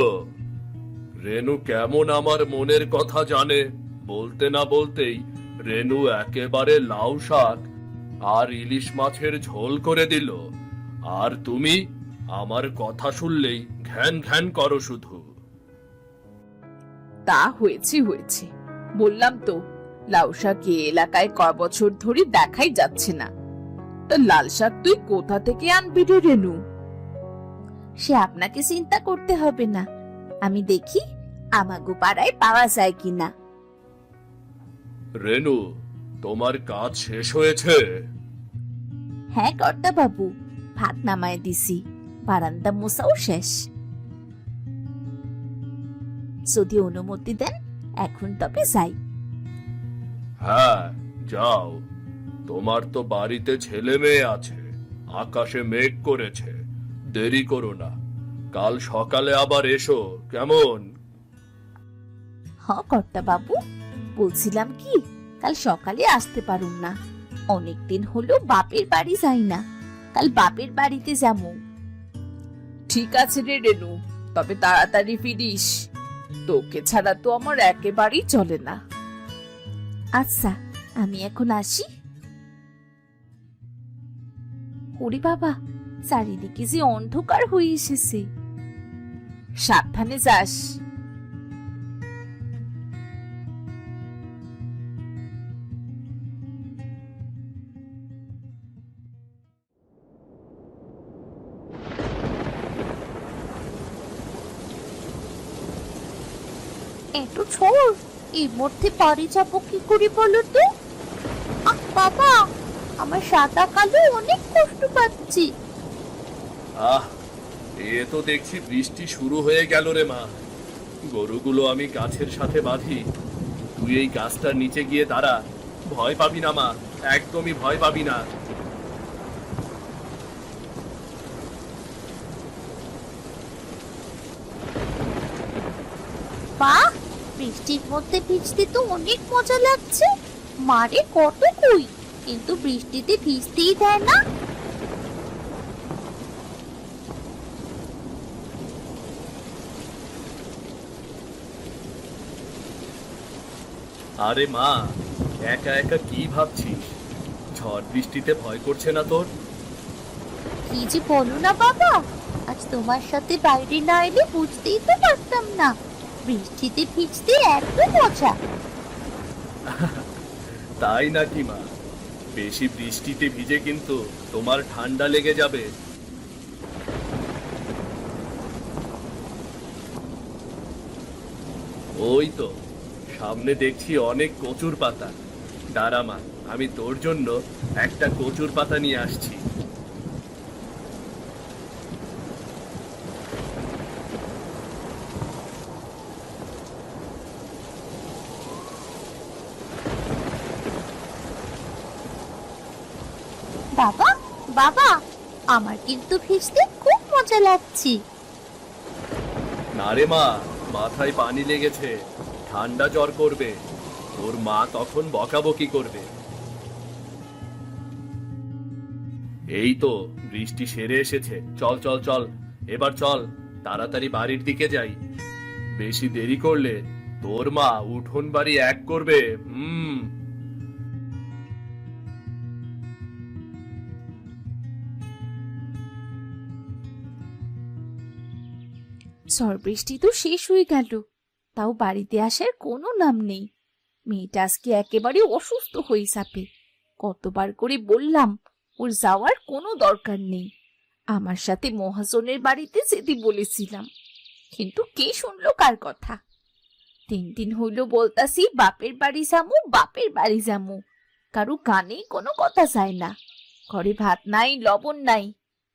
রেনু কেমন আমার মনের কথা জানে। বলতে না বলতেই রেনু একেবারে লাউ শাক আর ইলিশ মাছের ঝোল করে দিল। আর তুমি আমার কথা শুনলেই ঘ্যান ঘ্যান করো শুধু। তা হয়েছে হয়েছে, বললাম তো লাউ শাক এ এলাকায় কয় বছর ধরে দেখাই যাচ্ছে না। তা লাল শাক তুই কোথা থেকে আনবি রে রেনু? সে আপনাকে চিন্তা করতে হবে না, আমি দেখি আমাগো পাড়ায় পাওয়া যায় কিনা। রেনু, তোমার কাজ শেষ হয়েছে? হ্যাঁ কর্তা বাবু, ভাত নামায় দিছি, বারান্দা মোছাও শেষ। যদি অনুমতি দেন এখন তবে যাই। হ্যাঁ, যাও। তোমার তো বাড়িতে ছেলে মেয়ে আছে, আকাশে মেঘ করেছে, দেরি করো না। কাল সকালে আবার এসো, কেমন? হ কর্তা বাবু, বলছিলাম কি, কাল সকালে আসতে পারুম না। অনেকদিন হলো বাপের বাড়ি যাই না, কাল বাপের বাড়িতে যাবো। ঠিক আছে রে রেনু, তবে তাড়াতাড়ি ফিরিস। তোকে ছাড়া তো আমার একেবারেই চলে না। আচ্ছা, আমি এখন আসি। ওরে বাবা, চারিদিকে যে অন্ধকার হয়ে এসেছে। সাবধানে যাস। এত ঝড়, এর মধ্যে বাড়ি যাবো কি করে বলো তো? বাবা, আমার সাদা কালো অনেক কষ্ট পাচ্ছি। আহ, এ তো দেখছি বৃষ্টি শুরু হয়ে গেল রে মা। গরুগুলো আমি গাছের সাথে বাঁধি, তুই এই গাছটার নিচে গিয়ে দাঁড়া। ভয় পাবি না মা, একদমই ভয় পাবি না। বাহ, বৃষ্টির মধ্যে ভিজতে তো অনেক মজা লাগছে। মারে কত কই, কিন্তু বৃষ্টিতে ভিজতেই দেয় না। আরে মা, একা একা কি ভাবছিস? ঝড় বৃষ্টিতে ভয় করছে না তোর? কি যে বলো না বাবা, আজ তোমার সাথে বাইরে না এলে বুঝতেই তো পারতাম না বৃষ্টিতে ভিজতে এত মজা। তাই নাকি মা? বেশি বৃষ্টিতে ভিজে কিন্তু তোমার ঠান্ডা লেগে যাবে। ওই তো সামনে দেখছি অনেক কচুর পাতা। দাঁড়া মা, আমি তোর জন্য একটা কচুর পাতা নিয়ে আসছি। বাবা, বাবা, আমার কিন্তু ভিজতে খুব মজা লাগছে। না রে মা, মাথায় পানি লেগেছে, ঠান্ডা জ্বর করবে। তোর মা তখন বকাবকি করবে। এই তো বৃষ্টি সেরে এসেছে, চল চল চল, এবার চল তাড়াতাড়ি বাড়ির দিকে যাই। বেশি দেরি করলে তোর মা উঠোন বাড়ি এক করবে। ঝড় বৃষ্টি তো শেষ হয়ে গেল, তাও বাড়িতে আসার কোনো নাম নেই। মেয়েটা আজকে একেবারে অসুস্থ হয়ে যাবে। কতবার করে বললাম ওর যাওয়ার কোনো দরকার নেই, আমার সাথে মহাজনের বাড়িতে যেতে বলেছিলাম, কিন্তু কে শুনলো কার কথা? 3 দিন হইল বলতাছি বাপের বাড়ি যামু, বাপের বাড়ি যামু, কারো কানে কোনো কথা যায় না। ঘরে ভাত নাই, লবণ নাই।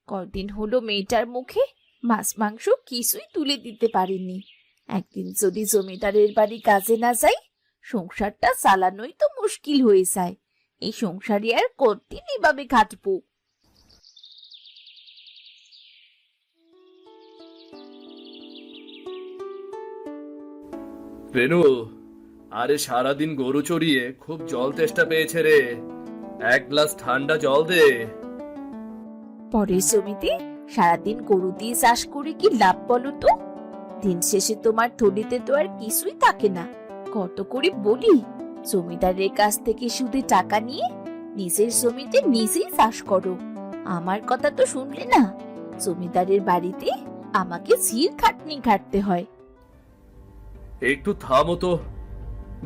কয়দিন হলো মেয়েটার মুখে মাছ মাংস কিছুই তুলে দিতে পারিনি। একদিন যদি জমিদারের বাড়ি কাজে না যাই, সংসারটা চালানোই তো মুশকিল হয়ে যায়। এই সংসারে আর কতদিন এভাবে কাটবো? রেনু, আরে সারাদিন গরু চড়িয়ে খুব জল তেষ্টা পেয়েছে রে, এক গ্লাস ঠান্ডা জল দে। পরের জমিতে সারাদিন গরু দিয়ে চাষ করে কি লাভ বলো তো? দিন শেষে তোমার থলিতে তো আর কিছুই থাকে না। কত করে বলি জমিদারের কাছ থেকে সুদে টাকা নিয়ে নিজের জমিতে নিজেই চাষ করো, আমার কথা তো শুনলে না। জমিদারের বাড়িতে আমাকে জির খাটনি খাটতে হয়। একটু থামো তো,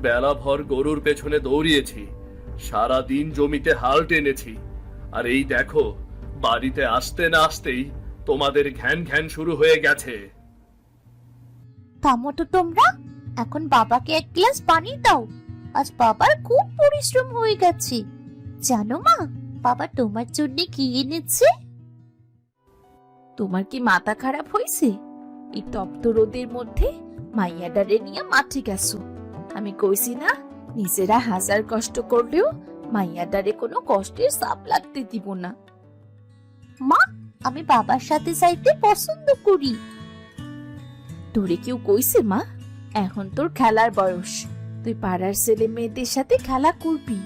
বেলা ভর গরুর পেছনে দৌড়িয়েছি, সারা দিন জমিতে হাল টেনেছি, আর এই দেখো বাড়িতে আসতে না আসতেই তোমাদের ঘ্যান ঘ্যান শুরু হয়ে গেছে। থামো তো তোমরা, এখন বাবাকে এক গ্লাস পানি দাও। আজ বাবার খুব পরিশ্রম হয়ে গেছে। জানো মা, বাবা তোমার জন্য কি এনেছে? তোমার কি মাথা খারাপ হয়েছে? এই তপ্ত রোদের মধ্যে মাইয়াডারে নিয়ে মাঠে গেছো। আমি কইছি না নিজেরা হাজার কষ্ট করলেও মাইয়াডারে কোনো কষ্টের চাপ লাগতে দিব না। মা, আমি বাবার সাথে যাইতে পছন্দ করি। তোরে কেউ কইছে মা? এখন তোর খেলার বয়স, তুই পাড়ার ছেলে মেয়েদের সাথে খেলা করবি।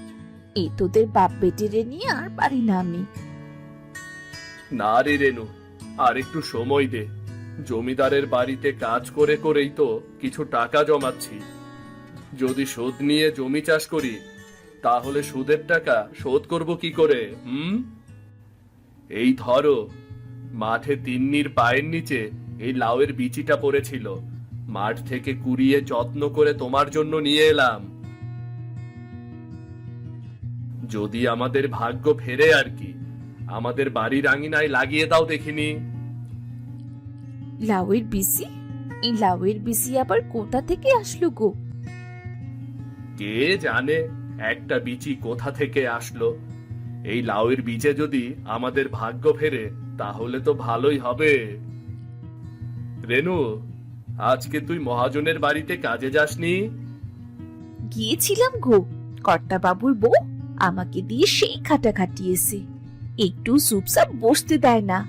এই তোদের বাপ বেটিরে নিয়ে আর পারি না আমি। না রে রেনু, আর একটু সময় দে। জমিদারের বাড়িতে কাজ করে করেই তো কিছু টাকা জমাচ্ছি। যদি সুদ নিয়ে জমি চাষ করি, তাহলে সুদের টাকা শোধ করব কি করে? এই ধরো, মাঠে তিন্নির পায়ের নিচে এই লাউয়ের বিচিটা পড়েছিল, মাঠ থেকে কুড়িয়ে যত্ন করে তোমার জন্য নিয়ে এলাম। যদি আমাদের ভাগ্য ফেরে আর কি, আমাদের বাড়ির আঙিনায় লাগিয়ে দাও দেখিনি। লাউয়ের বিচি? এই লাউয়ের বিচি আবার কোথা থেকে আসলো গো? কে জানে একটা বিচি কোথা থেকে আসলো। এই লাউয়ের বীজে যদি আমাদের ভাগ্য ফেরে তাহলে তো ভালোই হবে। রেনু, আজকে তুই মহাজনের বাড়িতে কাজে যাসনি? গিয়েছিলাম গো, কর্তা বাবুর বউ আমাকে দিয়ে সেই খাটা খাটিয়েছে, একটু চুপচাপ বসতে দেয় না।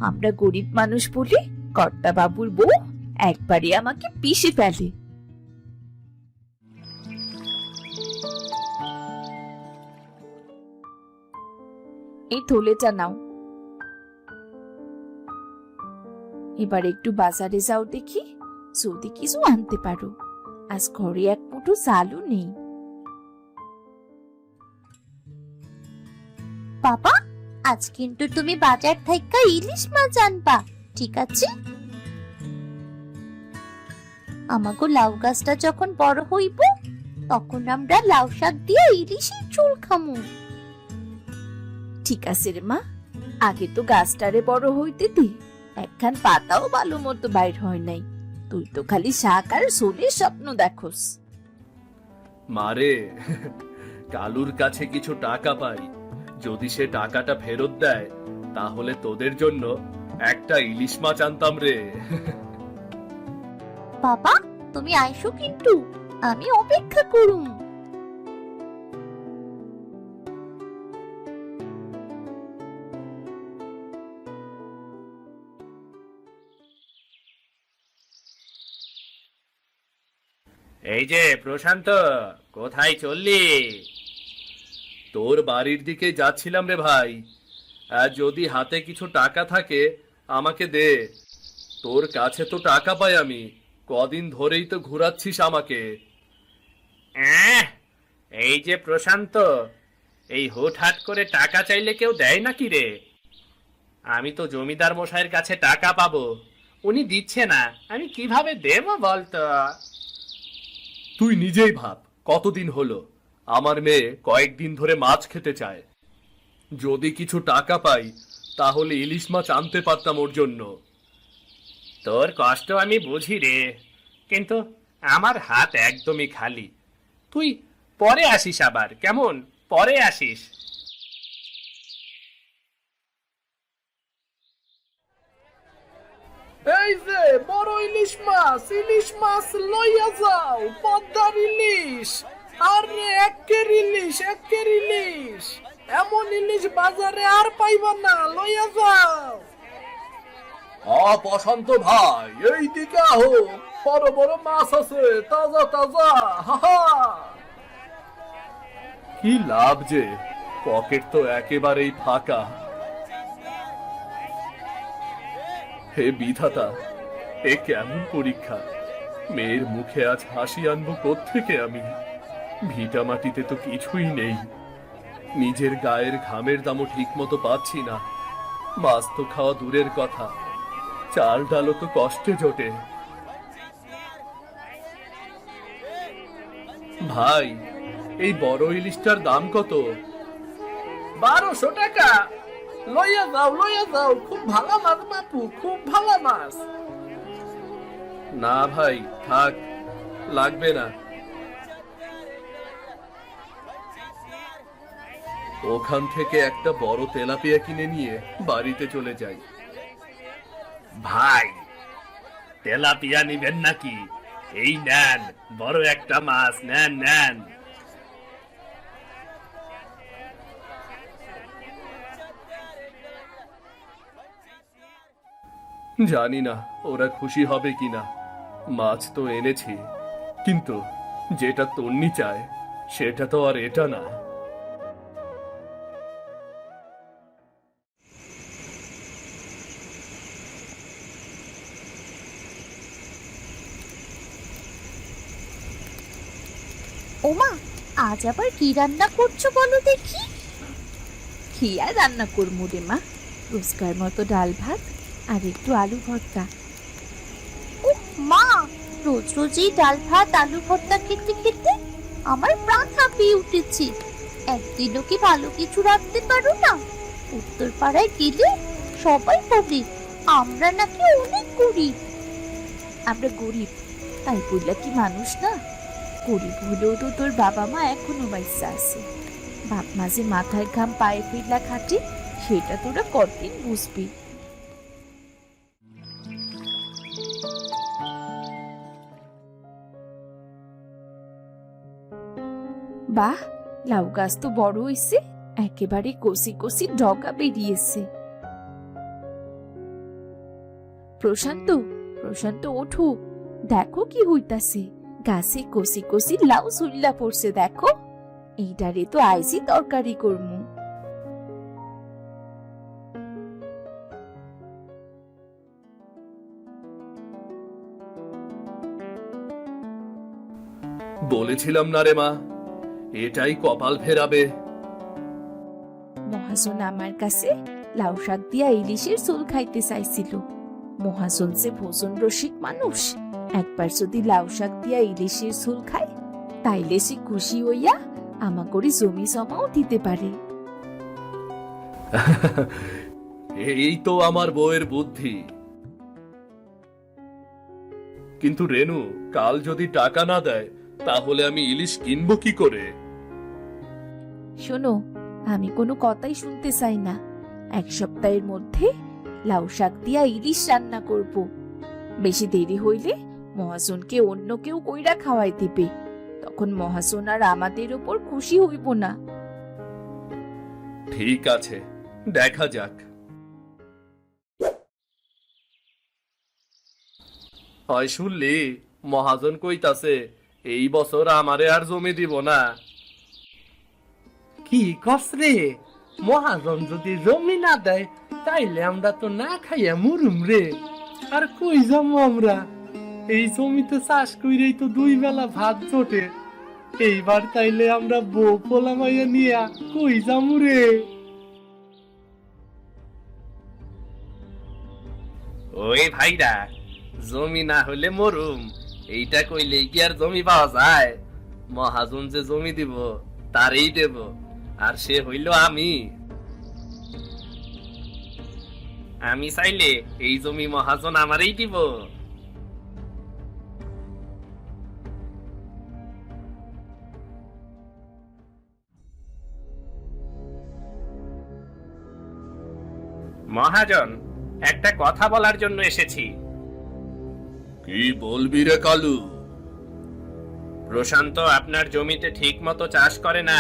আমরা গরিব মানুষ বলে কর্তা বাবুর বউ একবারে আমাকে পিষে ফেলে। এই থলেটা নাও, এবার একটু বাজারে যাও দেখি, যদি কিছু আনতে পারো। আজ ঘরে এক মুঠো চালও নেই। বাবা, আজ কিন্তু তুমি বাজার থেকে ইলিশ মাছ আনবা, ঠিক আছে? আমাগো লাউ গাছটা যখন বড় হইব তখন আমরা লাউ শাক দিয়ে ইলিশের ঝোল খামু। ঠিক আছে রে মা, আগে তো গাছটারে বড় হইতে দি, একখান পাতাও ভালো মতো বাইর হয় নাই। তুই তো খালি শাক আর ঝোলের স্বপ্ন দেখোস। মারে, কালুর কাছে কিছু টাকা পাই, যদি সে টাকাটা ফেরত দেয় তাহলে তোদের জন্য একটা ইলিশ মাছ আনতাম রে। বাবা, তুমি আইসো কিন্তু, আমি অপেক্ষা করুম। এই যে প্রশান্ত, কোথায় চললি? তোর বাড়ির দিকে যাচ্ছিলাম রে ভাই। আর যদি হাতে কিছু টাকা থাকে আমাকে দে। তোর কাছে তো টাকা পাই আমি, কদিন ধরেই তো ঘুরাচ্ছিস আমাকে। এই যে প্রশান্ত, এই হুটহাট করে টাকা চাইলে কেউ দেয় নাকি রে? আমি তো জমিদার মশাইয়ের কাছে টাকা পাবো, উনি দিচ্ছে না, আমি কিভাবে দেব বলতো? তুই নিজেই ভাব, কতদিন হলো আমার মেয়ে কয়েকদিন ধরে মাছ খেতে চায়। যদি কিছু টাকা পাই তাহলে ইলিশ মাছ আনতে পারতাম ওর জন্য। তোর কষ্ট আমি বুঝি রে, কিন্তু আমার হাত একদমই খালি। তুই পরে আসিস আবার, কেমন? পরে আসিস। এই যে বড় ইলিশ মাছ লইয়া যাও, পদ্মার ইলিশ। আরে একের ইলিশ, এমন ইলিশ বাজারে আর পাইবা না, লইয়া যাও। বসন্ত ভাই, এই দিকে আহো, বড় বড় মাছ আছে, তাজা তাজা। কি লাভ যে, পকেট তো একেবারেই ফাঁকা। হে বিধাতা, এ কেমন পরীক্ষা! মেয়ের মুখে আজ হাসি আনবো কোত্থেকে আমি? ভিটা মাটিতে তো কিছুই নেই, নিজের গায়ের ঘামের দামও ঠিক মতো পাচ্ছি না। মাছ তো খাওয়া দূরের কথা, চাল ডালও তো কষ্টে জোটে। ভাই, এই বড় ইলিশটার দাম কত? 1200 টাকা। লইয়া যাও, খুব ভালো মাছ বাপু, খুব ভালো মাছ। না ভাই, থাক, লাগবে না। ওখান থেকে একটা বড় তেলাপিয়া কিনে নিয়ে বাড়িতে চলে যাই। ভাই, তেলাপিয়া নিবেন নাকি? এই নেন, বড় একটা মাছ নেন। জানি না ওরা খুশি হবে কিনা। মাছ তো এনেছি, কিন্তু যেটা তন্নি চায় সেটা তো আর এটা না। ওমা, আজ আবার কি রান্না করছো বলো দেখি? কি আর রান্না করবো রে মা, রোজকার মতো ডাল ভাত আর একটু আলু ভর্তা। উহ মা, রোজ রোজ এই ডাল ভাত আলু ভর্তা খেতে খেতে আমার প্রাণ হাঁপিয়ে উঠেছে। একদিনও কি ভালো কিছু রাখতে পারো না? উত্তর পাড়ায় গেলে সবাই বলে আমরা নাকি অনেক গরিব। আমরা গরিব তাই বললা কি মানুষ না? গরিব হলেও তো তোর বাবা মা এখনো বাইসা আছে। বাপ মাঝে মাথার ঘাম পায়ে ফিরলা খাটে, সেটা তোরা কতদিন বুঝবি। বাহ, লাউ গাছ তো বড় হইছে, একেবারে কষি কষি ডগা বেরিয়েছে। প্রশান্ত, প্রশান্ত ওঠো, দেখো কি হইতাছে, গাছে কষি কষি লাউ ঝুল্লা পড়ছে দেখো। এইটারে তো আইসি তরকারি করমু। বলেছিলাম না রে মা, এটাই কপাল ফেরাবে। মহাজন আমার কাছে লাউ শাক দিয়া ইলিশের ঝোল খাইতে চাইছিল। মহাজন যে ভোজন রসিক মানুষ, একবার যদি লাউ শাক দিয়া ইলিশের ঝোল খায় তাইলে সে খুশি হইয়া আমাগরি জমি জমাও দিতে পারে। এই তো আমার বউয়ের বুদ্ধি। কিন্তু রেনু, কাল যদি টাকা না দেয় তাহলে আমি ইলিশ কিনবো কি করে? শোনো, আমি কোনো কথাই শুনতে চাই না। এক সপ্তাহের মধ্যে লাউ শাক দিয়া ইলিশ রান্না করব। বেশি দেরি হইলে মহাজনকে অন্য কেউ কইরা খাওয়াই দিবে, তখন মহাজন আর আমাদের উপর খুশি হইব না। ঠিক আছে, দেখা যাক। হয় শুনলি, মহাজন কইতাছে এই বছর আমারে আর জমি দিব না। কি কস রে? মহাজন যদি জমি না দেয় তাইলে আমরা তো না খাইয়া মরুম রে। আর কই যাবো আমরা? এই জমিতে চাষ কইরেই তো 2 বেলা ভাত জোটে। এইবার তাইলে আমরা বউ পোলা মাইয়া নিয়া কই যামু রে? ওই ভাইরা, জমি না হলে মরুম এইটা কইলে কি আর জমি পাওয়া যায়? মহাজন যে জমি দিব তারই দেব, আর সে হইল আমি। আমি চাইলে এই জমি মহাজন আমারই দিব। মহাজন, একটা কথা বলার জন্য এসেছি। কি বলবি রে কালু? প্রশান্ত আপনার জমিতে ঠিক মতো চাষ করে না।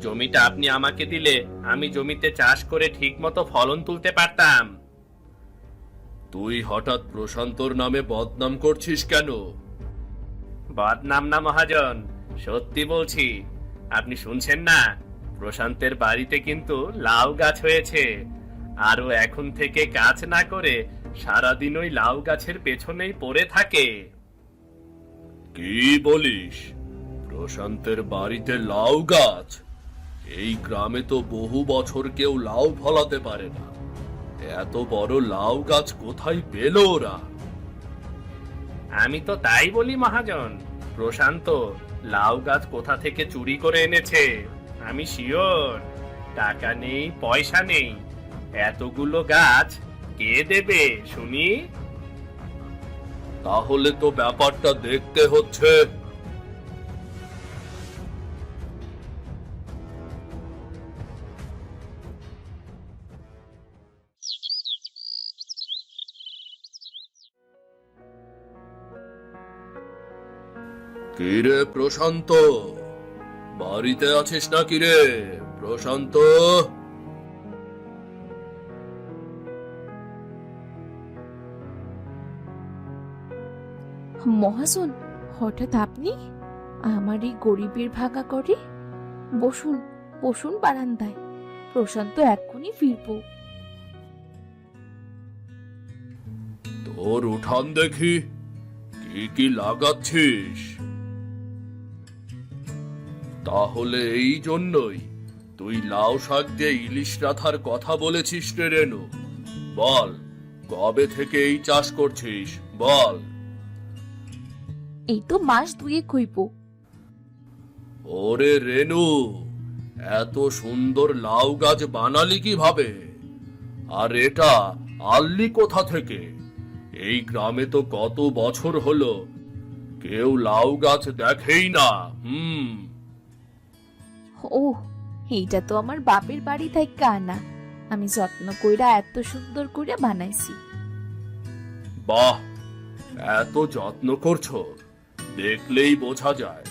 জমিটা আপনি আমাকে দিলে আমি জমিতে চাষ করে ঠিক মতো ফলন তুলতে পারতাম। তুই হঠাৎ প্রশান্তর নামে বদনাম করছিস কেন? বদনাম না মহাজন, সত্যি বলছি। আপনি শুনছেন না, প্রশান্তের বাড়িতে কিন্তু লাউ গাছ হয়েছে। আরো এখন থেকে কাজ না করে সারাদিন ওই লাউ গাছের পেছনেই পড়ে থাকে। কি বলিস? প্রশান্তের বাড়িতে লাউ গাছ? এই গ্রামে তো বহু বছর কেউ লাউ ফলাতে পারে না। এত বড় লাউ গাছ কোথায় পেল ওরা? আমি তো তাই বলি মহাজন, প্রশান্ত লাউ গাছ কোথা থেকে চুরি করে এনেছে। আমি শিওর। টাকা নেই, পয়সা নেই, এতগুলো গাছ কে দেবে শুনি? তাহলে তো ব্যাপারটা দেখতে হচ্ছে। কিরে প্রশান্ত, বাড়িতে আছিস না কিরে প্রশান্ত? মহাজন, হঠাৎ আপনি আমার এই গরিবের ভাগা করে? বসুন, বসুন বারান্দায়, প্রশান্ত এক্ষুনি ফিরবো। তোর উঠান দেখি, কি কি লাগাচ্ছিস? তাহলে এই জন্যই তুই লাউ শাক দিয়ে ইলিশ রাখার কথা বলেছিস রে রেনু? বল, কবে থেকে এই চাষ করছিস বল? এই তো মাস 2 হইব। ওরে রেনু, এত সুন্দর লাউ গাছ বানালি কিভাবে? আর এটা আনলি কোথা থেকে? এই গ্রামে তো কত বছর হলো কেউ লাউ গাছ দেখেই না। ও, এইটা তো আমার বাপের বাড়ি থেকে আনা। আমি যত্ন কইরা এত সুন্দর করে বানাইছি। বাহ, এত যত্ন করছো, দেখলেই বোঝা যায়।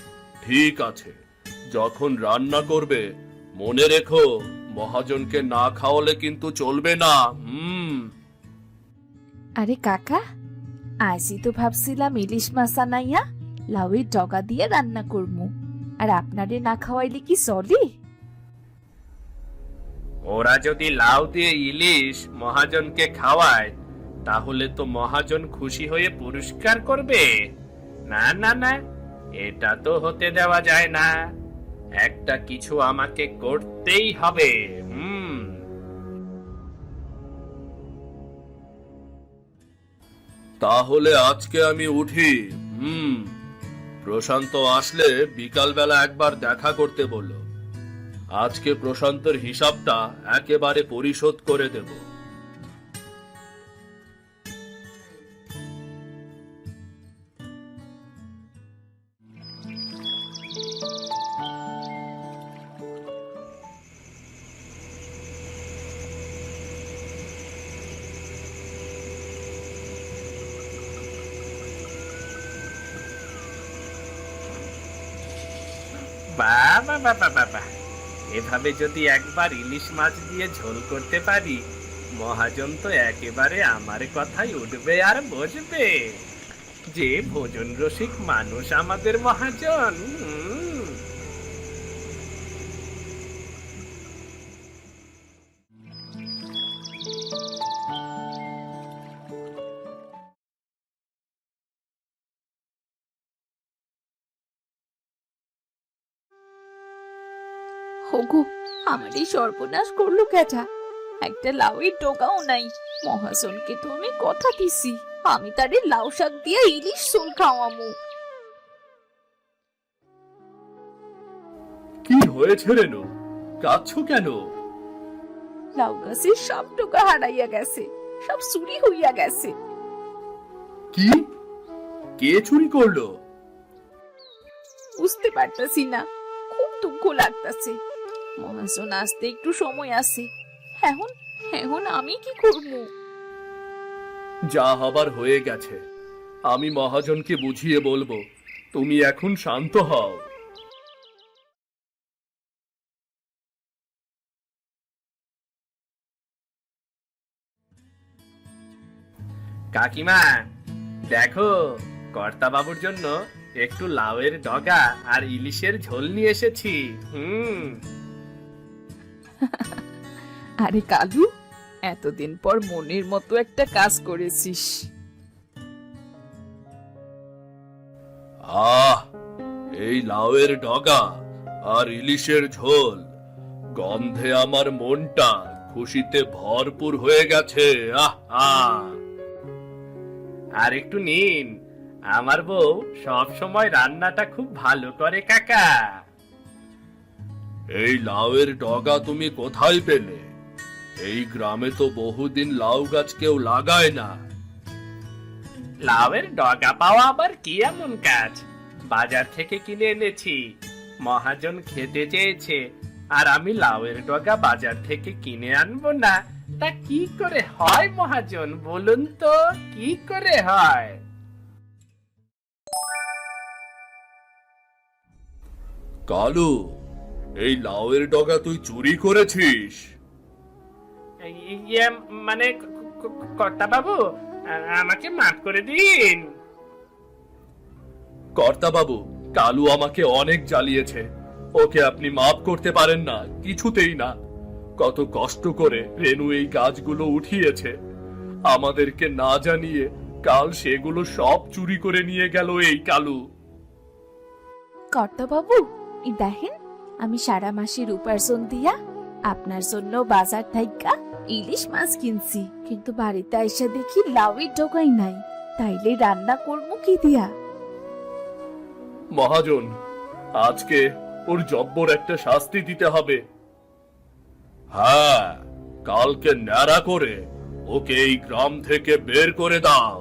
ঠিক আছে, যখন রান্না করবে মনে রেখো, মহাজনকে না খাওয়ালে কিন্তু চলবে না। আরে কাকা, আজই তো ভাবছিলাম ইলিশ মাছ আনাইয়া লাউয়ের ডগা দিয়ে রান্না করমু, আর আপনারে না খাওয়াইলে কি চলে? ওরা যদি লাউ দিয়ে ইলিশ মহাজনকে খাওয়ায়, তাহলে তো মহাজন খুশি হয়ে পুরস্কার করবে। না না না, এটা তো হতে দেওয়া যায় না। একটা কিছু আমাকে করতেই হবে। তাহলে আজকে আমি উঠি। প্রশান্ত আসলে বিকালবেলা একবার দেখা করতে বললো। আজকে প্রশান্তর হিসাবটা একেবারে পরিশোধ করে দেব। বাবা বাবা বাবা, এভাবে যদি একবার ইলিশ মাছ দিয়ে ঝোল করতে পারি, মহাজন তো একেবারে আমার কথাই উঠবে আর বসবে। যে ভোজন রসিক মানুষ আমাদের মহাজন। হোগো, আমার এই সর্বনাশ করলো কেটা? একটা লাউয়ের ডগাও নাই। মহাজনকে তো আমি কথা দিছি, আমি তারে লাউ শাক দিয়ে ইলিশ ঝোল খাওয়ামু। কি হয়েছে রেনু, কাঁদছো কেন? লাউ গাছের সব ডগা হারাইয়া গেছে, সব চুরি হইয়া গেছে। কি? কে চুরি করলো? বুঝতে পারতাছি না, খুব দুঃখ লাগতাছে। মহাজন আসতে একটু সময় আছে, এখন এখন আমি কি করবো? যা হবার হয়ে গেছে, আমি মহাজনকে বুঝিয়ে বলবো। তুমি এখন শান্ত হও। কাকিমা, দেখো, কর্তা বাবুর জন্য একটু লাউয়ের ডগা আর ইলিশের ঝোল নিয়ে এসেছি। আরে কালু, এতদিন পর মনের মতো একটা কাজ করেছিস। আহ, এই লাউয়ের ডগা আর ইলিশের ঝোল, গন্ধে আমার মনটা খুশিতে ভরপুর হয়ে গেছে। আর একটু নিন, আমার বউ সব সময় রান্নাটা খুব ভালো করে কাকা। এই লাউয়ের ডগা তুমি কোথায় পেলে? এই গ্রামে তো বহুদিন লাউ গাছ কেউ লাগায় না। লাউয়ের ডগা পাওয়া আবার কি এমন কাজ? বাজার থেকে কিনে এনেছি। মহাজন খেতে চেয়েছে, আর আমি লাউয়ের ডগা বাজার থেকে কিনে আনবো না? তা কি করে হয় মহাজন, বলুন তো, কি করে হয়? কালু, এই লাউয়ের ডগা তুই চুরি করেছিস? ইয়ে মানে কর্তা বাবু, আমাকে মাফ করে দিন। কর্তা বাবু, কালু আমাকে অনেক জ্বালিয়েছে, ওকে আপনি মাফ করতে পারেন না? কিছুতেই না। কত কষ্ট করে রেনু এই গাছগুলো উঠিয়েছে, আমাদেরকে না জানিয়ে কাল সেগুলো সব চুরি করে নিয়ে গেল এই কালু। কর্তা বাবু, এই দেখেন, আমি সারা মাসের উপার্জন দিয়া আপনার জন্য বাজার থাইকা ইলিশ মাছ কিনছি, কিন্তু বাড়িতে আইসা দেখি লাউয়ের ডগাই নাই। তাইলে রান্না করবো কি দিয়া? মহাজন, আজকে ওর জব্বর একটা শাস্তি দিতে হবে। হ্যাঁ, কালকে ন্যাড়া করে ওকে এই গ্রাম থেকে বের করে দাও।